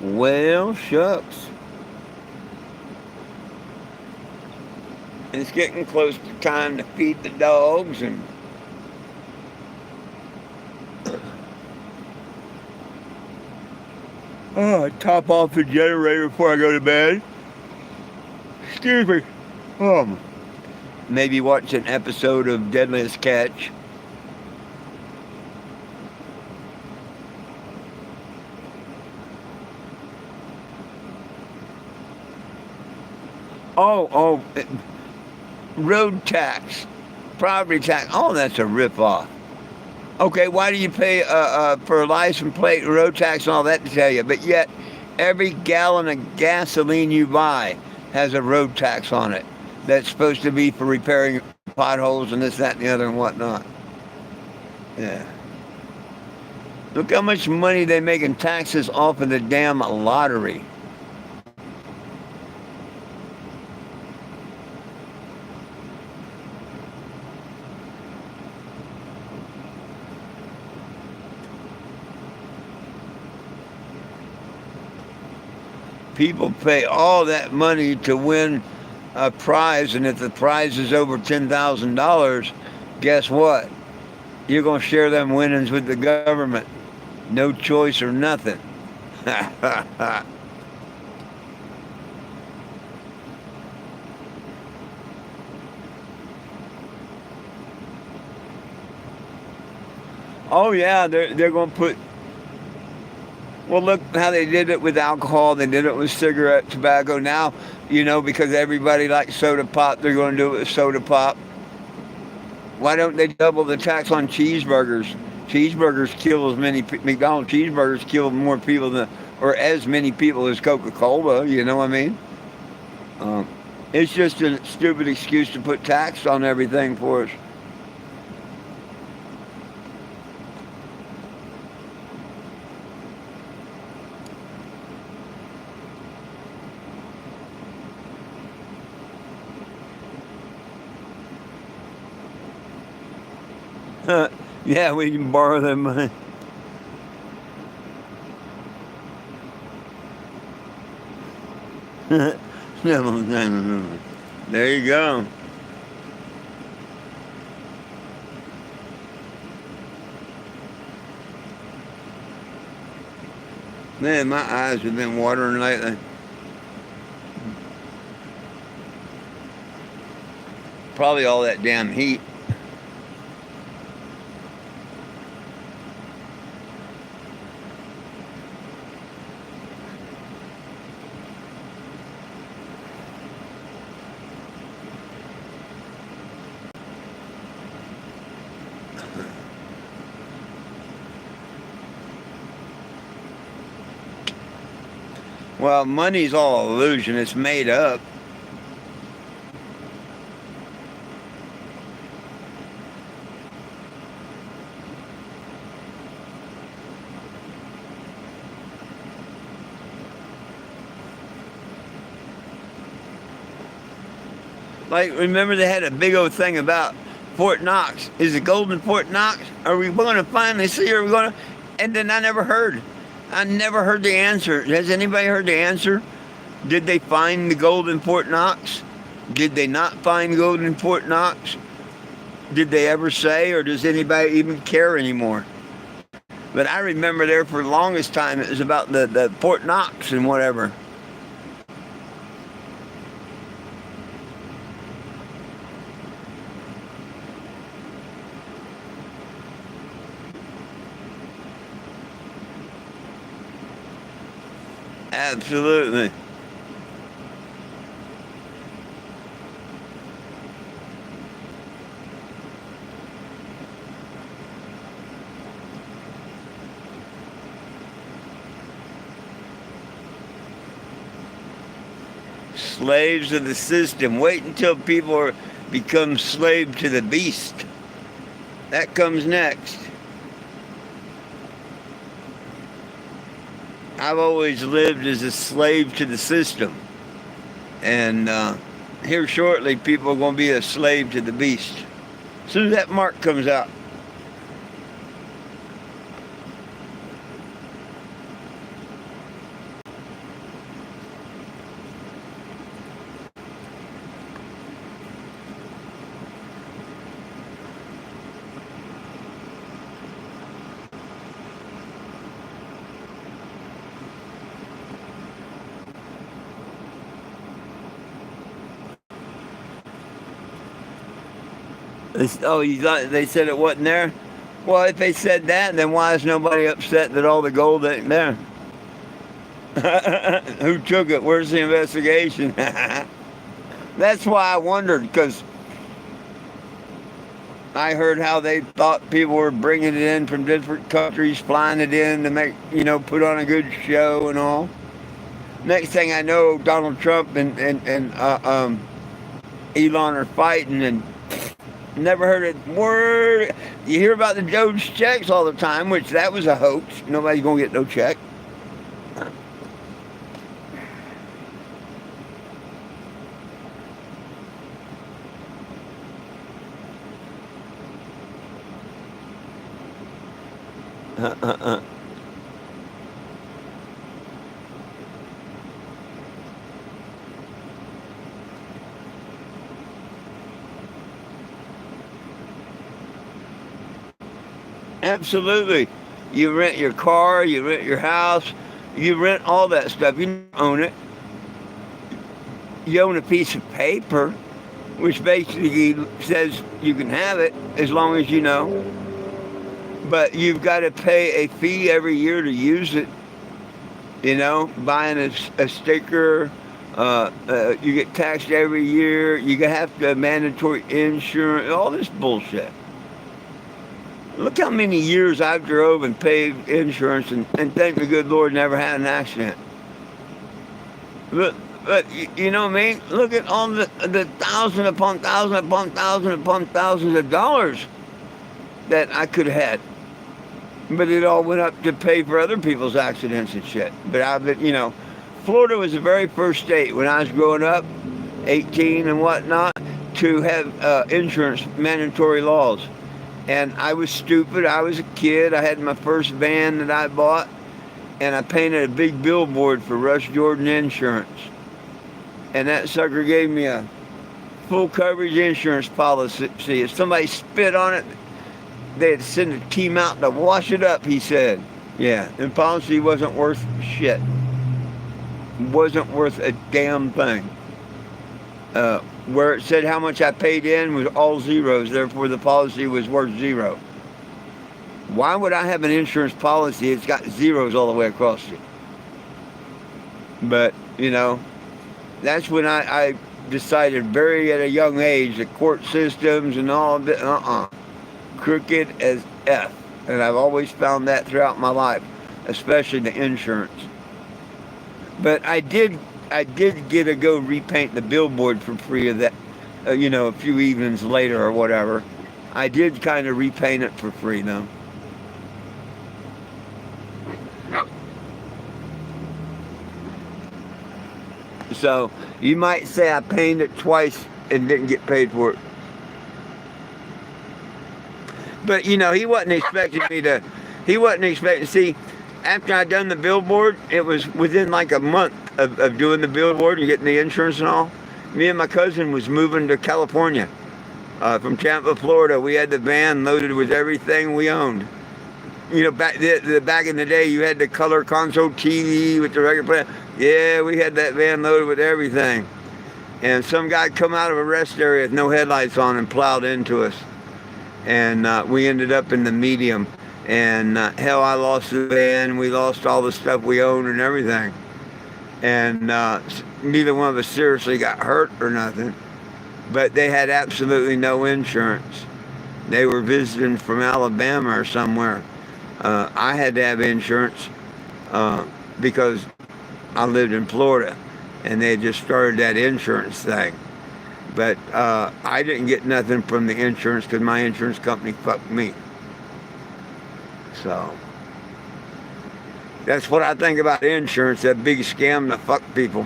Well, shucks. It's getting close to time to feed the dogs and top off the generator before I go to bed. Excuse me. Um, Maybe watch an episode of Deadliest Catch. Oh, road tax, property tax. Oh, that's a ripoff. Okay, why do you pay for a license plate, road tax, and all that to tell you? But yet, every gallon of gasoline you buy has a road tax on it. That's supposed to be for repairing potholes and this, that, and the other, and whatnot. Yeah. Look how much money they make in taxes off of the damn lottery. People pay all that money to win a prize, and if the prize is over $10,000, guess what? You're going to share them winnings with the government. No choice or nothing. Oh yeah, they're going to put. Well, look how they did it with alcohol. They did it with cigarette, tobacco. Now, because everybody likes soda pop, they're going to do it with soda pop. Why don't they double the tax on cheeseburgers? Cheeseburgers kill as many. McDonald's cheeseburgers kill more people than, or as many people as Coca-Cola. You know what I mean? It's just a stupid excuse to put tax on everything for us. Yeah, we can borrow them money. There you go. Man, my eyes have been watering lately. Probably all that damn heat. Well, money's all illusion. It's made up. Like, remember they had a big old thing about Fort Knox. Is it gold in Fort Knox? Are we going to finally see? Are we going to? And then I never heard. I never heard the answer. Has anybody heard the answer? Did they find the gold in Fort Knox? Did they not find gold in Fort Knox? Did they ever say, or does anybody even care anymore? But I remember there for the longest time it was about the Fort Knox and whatever. Absolutely. Slaves of the system. Wait until people become slave to the beast. That comes next. I've always lived as a slave to the system. And here shortly, people are going to be a slave to the beast. As soon as that mark comes out. Oh, you thought they said it wasn't there? Well, if they said that, then why is nobody upset that all the gold ain't there? Who took it? Where's the investigation? That's why I wondered, because I heard how they thought people were bringing it in from different countries, flying it in to make, put on a good show and all. Next thing I know, Donald Trump and Elon are fighting, and never heard a word. You hear about the Doge checks all the time, which that was a hoax. Nobody's going to get no check. Absolutely. You rent your car, you rent your house, you rent all that stuff. You don't own it. You own a piece of paper, which basically says you can have it as long as you know. But you've got to pay a fee every year to use it. Buying a sticker, you get taxed every year. You have to have mandatory insurance, all this bullshit. Look how many years I've drove and paid insurance and thank the good Lord never had an accident. But you know what I mean? Look at all the thousand upon thousand upon thousand upon thousands of dollars that I could have had. But it all went up to pay for other people's accidents and shit. But Florida was the very first state when I was growing up, 18 and whatnot, to have insurance mandatory laws. And I was stupid. I was a kid. I had my first van that I bought, and I painted a big billboard for Rush Jordan Insurance. And that sucker gave me a full coverage insurance policy. If somebody spit on it, they'd send a team out to wash it up, he said. Yeah, the policy wasn't worth shit. Wasn't worth a damn thing. Where it said how much I paid in was all zeros, therefore the policy was worth zero. Why would I have an insurance policy? It's got zeros all the way across it. But, that's when I decided very at a young age the court systems and all of it, crooked as F. And I've always found that throughout my life, especially the insurance. But I did get to go repaint the billboard for free of that, a few evenings later or whatever. I did kind of repaint it for free, though. So you might say I painted it twice and didn't get paid for it. But he wasn't expecting me to. He wasn't expecting. See, after I done the billboard, it was within like a month of doing the billboard and getting the insurance and all. Me and my cousin was moving to California from Tampa, Florida. We had the van loaded with everything we owned. You know, back in the day, you had the color console TV with the record player. Yeah, we had that van loaded with everything. And some guy come out of a rest area with no headlights on and plowed into us. And we ended up in the medium. And hell, I lost the van. We lost all the stuff we owned and everything. And neither one of us seriously got hurt or nothing. But they had absolutely no insurance. They were visiting from Alabama or somewhere. I had to have insurance because I lived in Florida, and they had just started that insurance thing. But I didn't get nothing from the insurance because my insurance company fucked me. So that's what I think about insurance, that big scam to fuck people.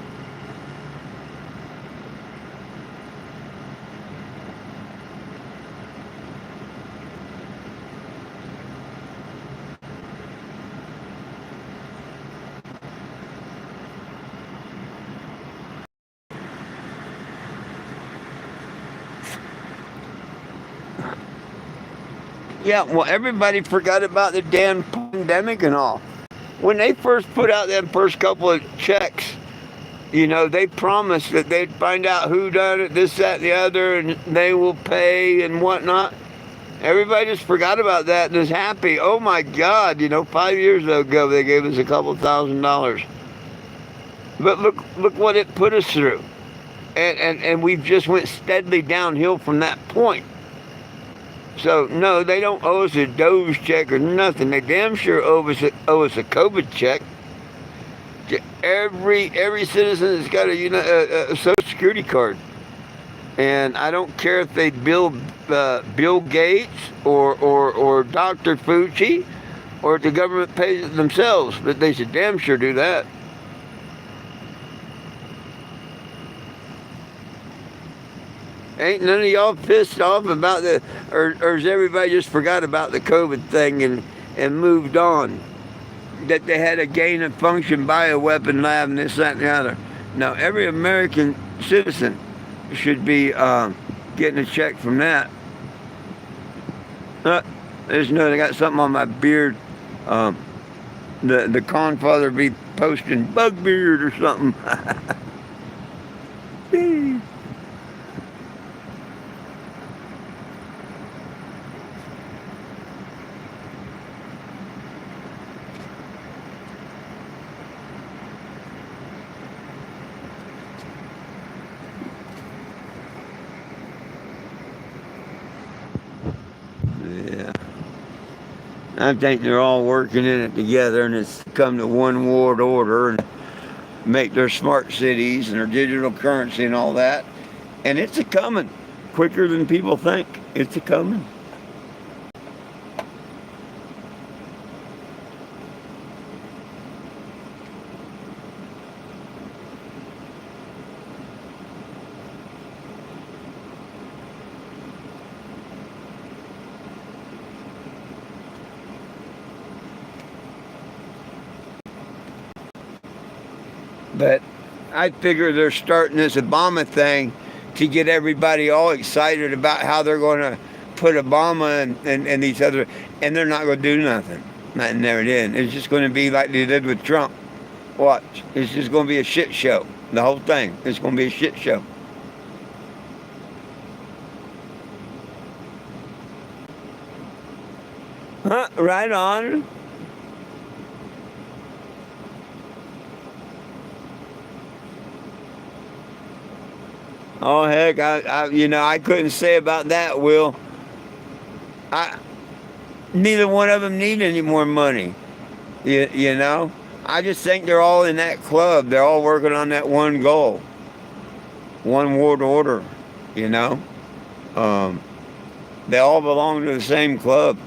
Yeah, well, everybody forgot about the damn pandemic and all. When they first put out them first couple of checks, you know, they promised that they'd find out who done it, this, that, and the other, and they will pay and whatnot. Everybody just forgot about that and is happy. Oh my God, you know, 5 years ago they gave us a couple $1,000. But look what it put us through. And we've just went steadily downhill from that point. So, no, they don't owe us a Doge check or nothing. They damn sure owe us a COVID check. Every citizen has got a Social Security card. And I don't care if they bill Gates or Dr. Fauci, or if the government pays it themselves, but they should damn sure do that. Ain't none of y'all pissed off about or has everybody just forgot about the COVID thing and moved on? That they had a gain of function bioweapon lab and this, that, and the other. No, every American citizen should be getting a check from that. There's no, I got something on my beard. The Confather be posting bug beard or something. Yeah. I think they're all working in it together, and it's come to one world order and make their smart cities and their digital currency and all that. And it's a coming quicker than people think. It's a coming. But I figure they're starting this Obama thing to get everybody all excited about how they're going to put Obama and these other, and they're not going to do nothing. Not never did. It's just going to be like they did with Trump. Watch. It's just going to be a shit show. The whole thing. It's going to be a shit show. Huh? Right on. Oh heck, I couldn't say about that, Will. Neither one of them need any more money. You know? I just think they're all in that club. They're all working on that one goal. One world order, you know? They all belong to the same club.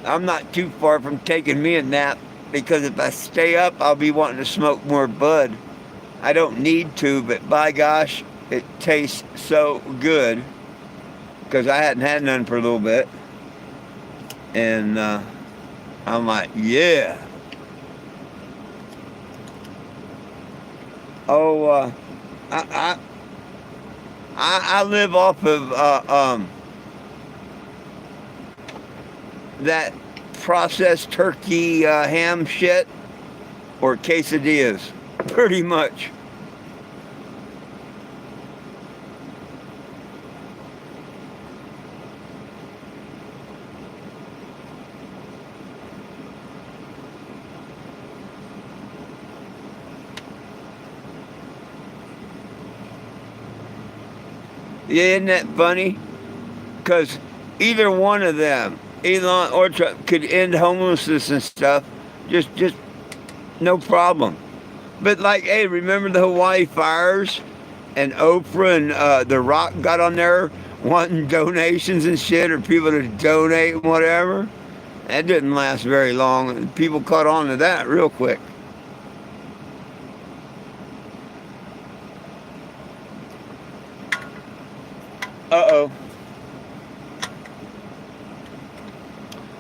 I'm not too far from taking me a nap because if I stay up, I'll be wanting to smoke more bud. I don't need to, but by gosh, it tastes so good because I hadn't had none for a little bit. And I'm like, yeah. Oh, I, I I live off of that processed turkey ham shit or quesadillas, pretty much. Yeah, isn't that funny? Because either one of them, Elon or Trump, could end homelessness and stuff, just no problem. But like, hey, remember the Hawaii fires, and Oprah and The Rock got on there wanting donations and shit, or people to donate and whatever. That didn't last very long. People caught on to that real quick. Uh oh.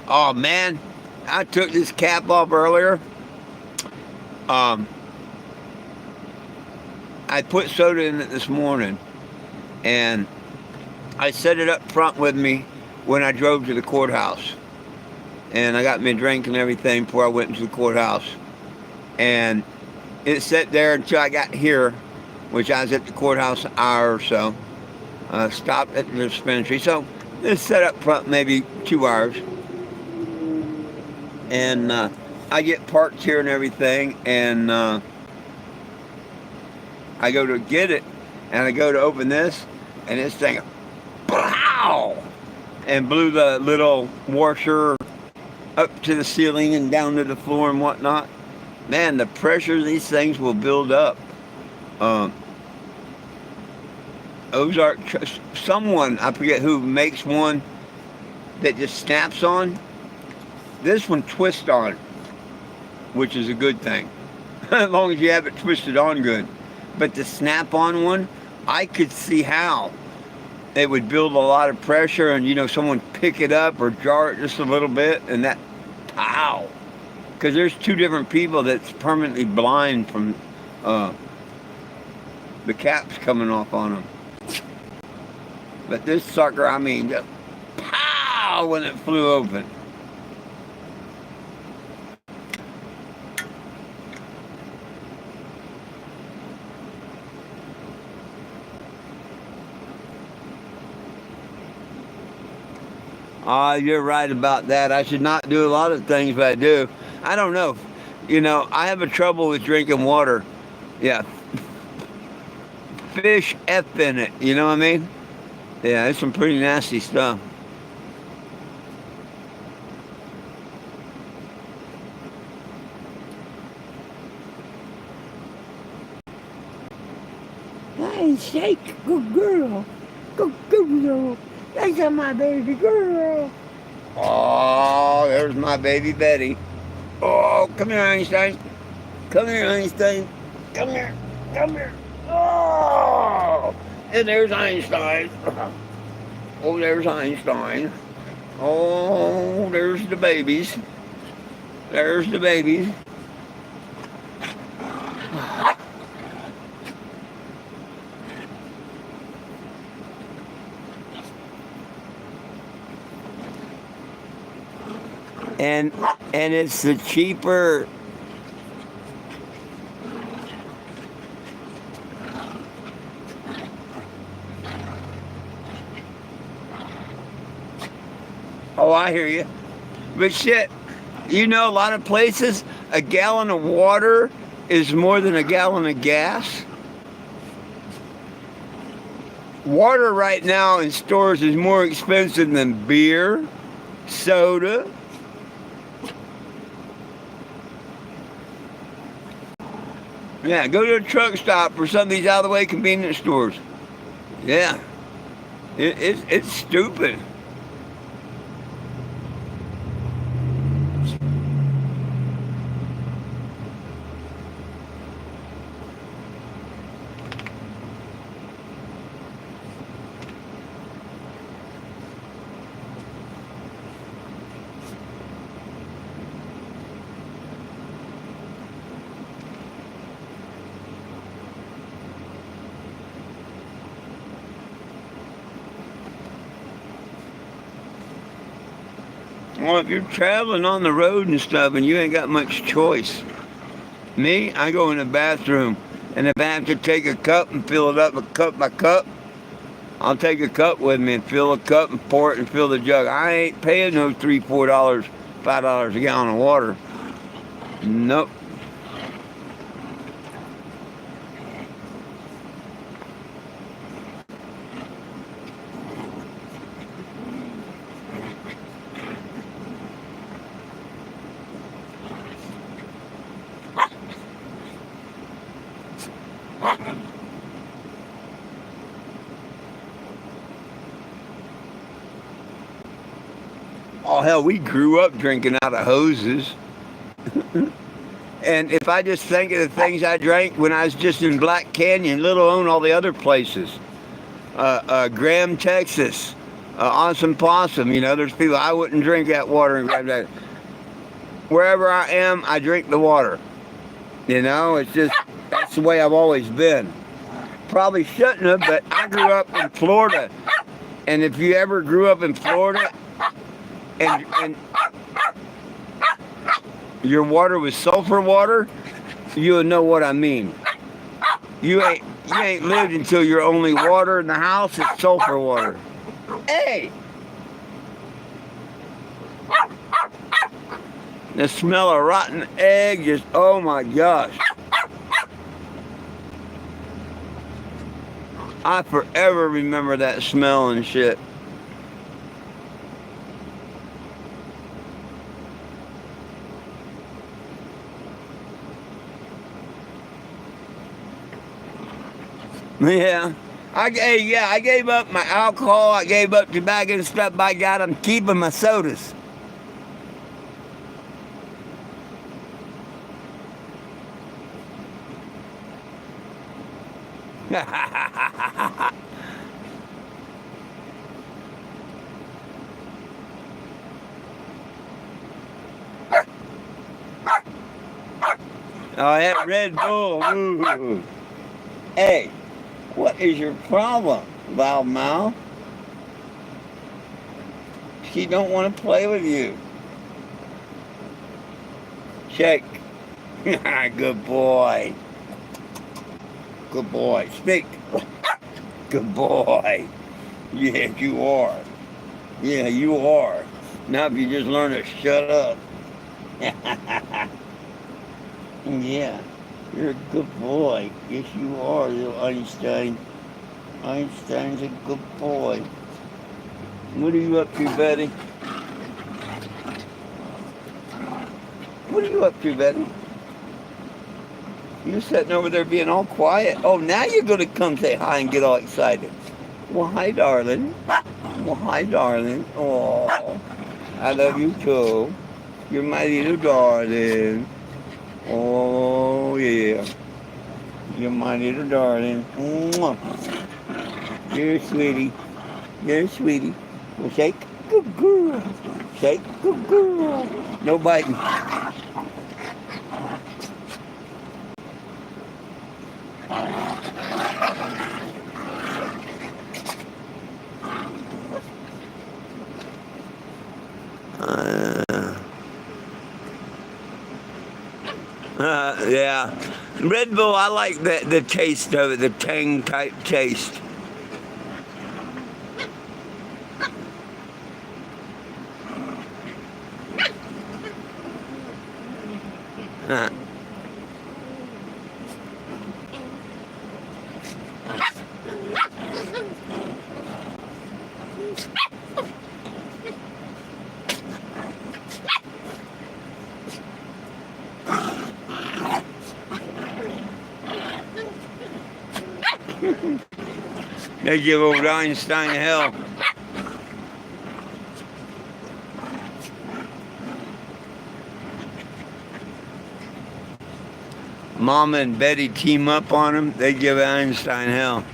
Oh man, I took this cap off earlier. Um, I put soda in it this morning, and I set it up front with me when I drove to the courthouse. And I got me a drink and everything before I went into the courthouse. And it sat there until I got here, which I was at the courthouse an hour or so. Stopped at the dispensary. So it's set up front maybe 2 hours. And I get parked here and everything, and I go to get it, and I go to open this, and this thing, pow, and blew the little washer up to the ceiling and down to the floor and whatnot. Man, the pressure these things will build up. Ozark, someone, I forget who, makes one that just snaps on. This one twists on, which is a good thing, as long as you have it twisted on good. But the snap-on one, I could see how it would build a lot of pressure, and someone pick it up or jar it just a little bit, and that, pow! Because there's two different people that's permanently blind from the caps coming off on them. But this sucker, I mean, just pow when it flew open. You're right about that. I should not do a lot of things, but I do. I don't know. I have a trouble with drinking water. Yeah. Fish F in it. You know what I mean? Yeah, it's some pretty nasty stuff. Hey, shake. Good girl. Good girl. That's my baby girl. Oh, there's my baby Betty. Oh, come here, Einstein. Come here, Einstein. Come here. Come here. Oh, and there's Einstein. Oh, there's Einstein. Oh, there's the babies. There's the babies. And it's the cheaper. Oh, I hear you. But shit, a lot of places, a gallon of water is more than a gallon of gas. Water right now in stores is more expensive than beer, soda. Yeah, go to a truck stop or some of these out-of-the-way convenience stores. Yeah, it's stupid. Well, if you're traveling on the road and stuff and you ain't got much choice. Me, I go in the bathroom, and if I have to take a cup and fill it up cup by cup, I'll take a cup with me and fill a cup and pour it and fill the jug. I ain't paying no $3, $4, $5 a gallon of water. Nope. Oh, hell, we grew up drinking out of hoses. And if I just think of the things I drank when I was just in Black Canyon, let alone all the other places. Graham, Texas, Awesome Possum, there's people, I wouldn't drink that water in Graham, Texas. Wherever I am, I drink the water. It's just, that's the way I've always been. Probably shouldn't have, but I grew up in Florida. And if you ever grew up in Florida, and your water was sulfur water, you would know what I mean. You ain't lived until your only water in the house is sulfur water. Hey! The smell of rotten egg just, oh my gosh. I forever remember that smell and shit. Yeah. I gave up my alcohol, I gave up tobacco and stuff. By God, I'm keeping my sodas. Oh, that Red Bull. Ooh. Hey, what is your problem, loudmouth? She don't want to play with you. Shake. Good boy. Good boy. Speak. Good boy. Yes, you are. Yeah, you are. Now if you just learn to shut up. Yeah, you're a good boy. Yes, you are, little Einstein. Einstein's a good boy. What are you up to, Betty? What are you up to, Betty? You're sitting over there being all quiet. Oh, now you're going to come say hi and get all excited. Well, hi, darling. Well, hi, darling. Oh, I love you, too. You're my little darling. Oh, yeah. You're my little darling. Mwah. You're a sweetie. You're a sweetie. Well, shake. Good girl. Shake. Good girl. No biting. Yeah. Red Bull, I like the taste of it, the tang type taste. They give old Einstein hell. Mama and Betty team up on him, they give Einstein hell.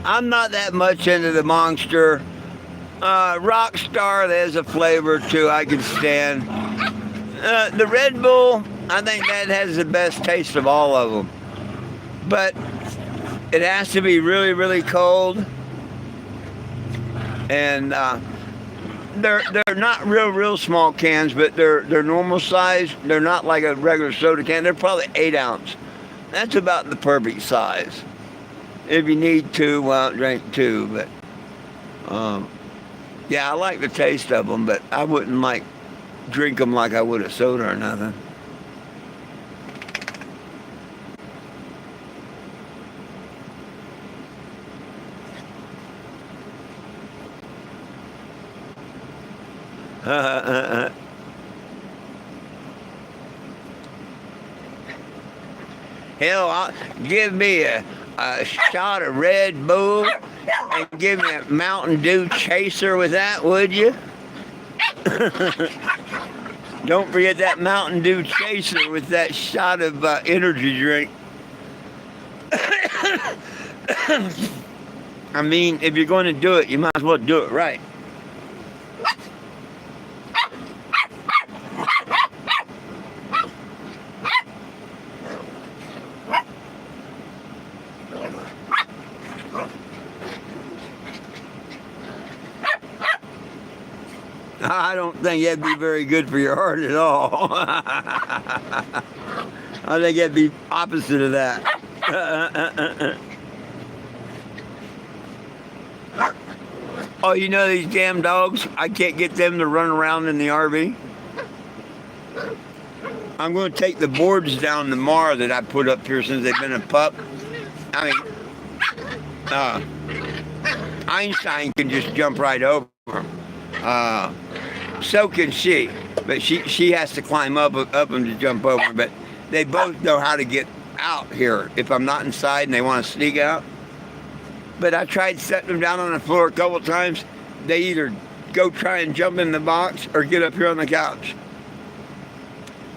I'm not that much into the Monster. Rockstar, there's a flavor too I can stand. The Red Bull, I think that has the best taste of all of them. But it has to be really, really cold. and they're not real small cans, but they're normal size. They're not like a regular soda can. They're probably 8 ounce. That's about the perfect size. If you need to, well, drink two. But yeah, I like the taste of them, but I wouldn't like drink them like I would a soda or nothing. Hell, give me a shot of Red Bull and give me a Mountain Dew chaser with that, would you? Don't forget that Mountain Dew chaser with that shot of energy drink. I mean, if you're going to do it, you might as well do it right. I don't think that'd be very good for your heart at all. I think that'd be opposite of that. Oh, you know these damn dogs? I can't get them to run around in the RV. I'm going to take the boards down tomorrow that I put up here since they've been a pup. I mean, Einstein can just jump right over them. So can she, but she has to climb up them to jump over. But they both know how to get out here if I'm not inside and they want to sneak out. But I tried setting them down on the floor a couple times. They either go try and jump in the box or get up here on the couch.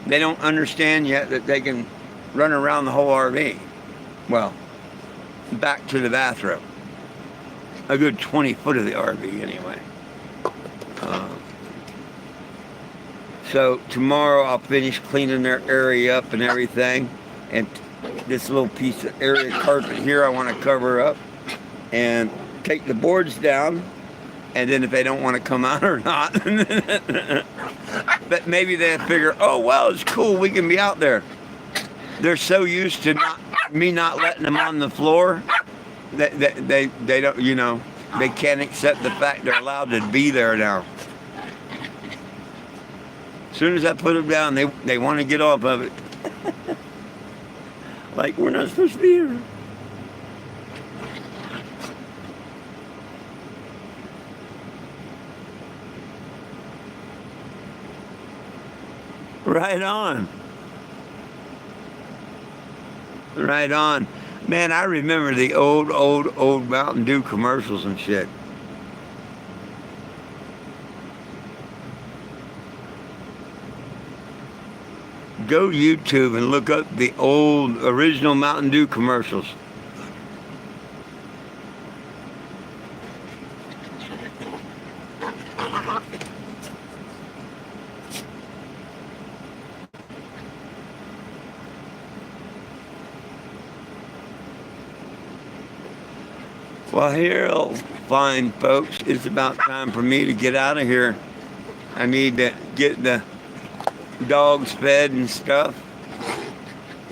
They don't understand yet that they can run around the whole RV. Well, back to the bathroom. A good 20 foot of the RV anyway. So tomorrow I'll finish cleaning their area up and everything. And this little piece of area carpet here I want to cover up. And take the boards down. And then if they don't want to come out or not. But maybe they figure, oh, well, it's cool. We can be out there. They're so used to me not letting them on the floor that they don't, you know, they can't accept the fact they're allowed to be there now. As soon as I put them down, they want to get off of it. Like, we're not supposed to be here. Right on. Right on. Man, I remember the old Mountain Dew commercials and shit. Go YouTube and look up the old original Mountain Dew commercials. Well, here, fine folks, it's about time for me to get out of here. I need to get the dogs fed and stuff.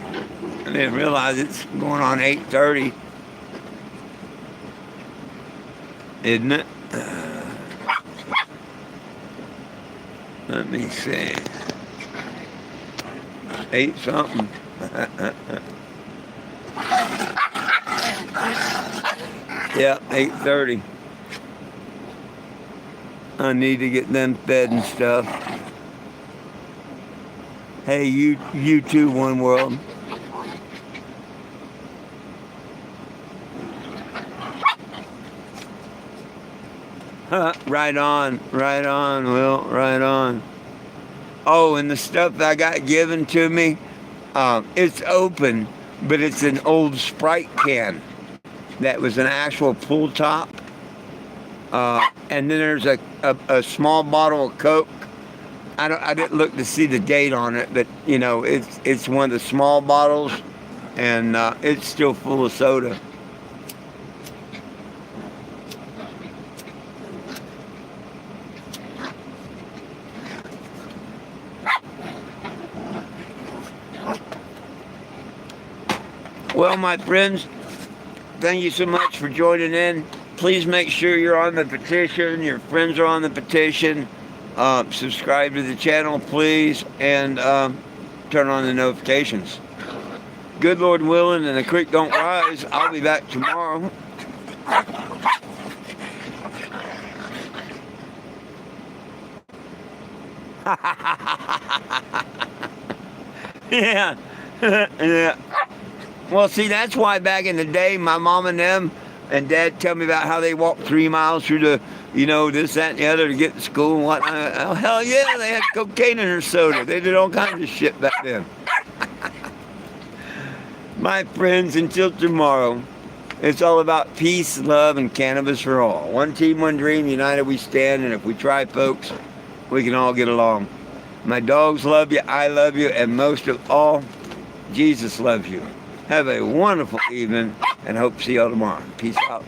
I didn't realize it's going on 8:30, isn't it? Let me see. 8 something. Yeah, 8:30. I need to get them fed and stuff. Hey, you too, One World. Right on, Will, right on. Oh, and the stuff that I got given to me, it's open, but it's an old Sprite can that was an actual pull top. And then there's a small bottle of Coke. I didn't look to see the date on it, but you know, it's one of the small bottles, and it's still full of soda. Well, my friends, thank you so much for joining in. Please make sure you're on the petition, your friends are on the petition. Subscribe to the channel, please, and turn on the notifications. Good Lord willing, and the creek don't rise, I'll be back tomorrow. Yeah. Yeah. Well, see, that's why back in the day, my mom and them and Dad tell me about how they walked 3 miles through the, this, that, and the other to get to school and whatnot. Oh, hell yeah, they had cocaine in their soda. They did all kinds of shit back then. My friends, until tomorrow, it's all about peace, love, and cannabis for all. One team, one dream, united we stand, and if we try, folks, we can all get along. My dogs love you, I love you, and most of all, Jesus loves you. Have a wonderful evening, and hope to see y'all tomorrow. Peace out.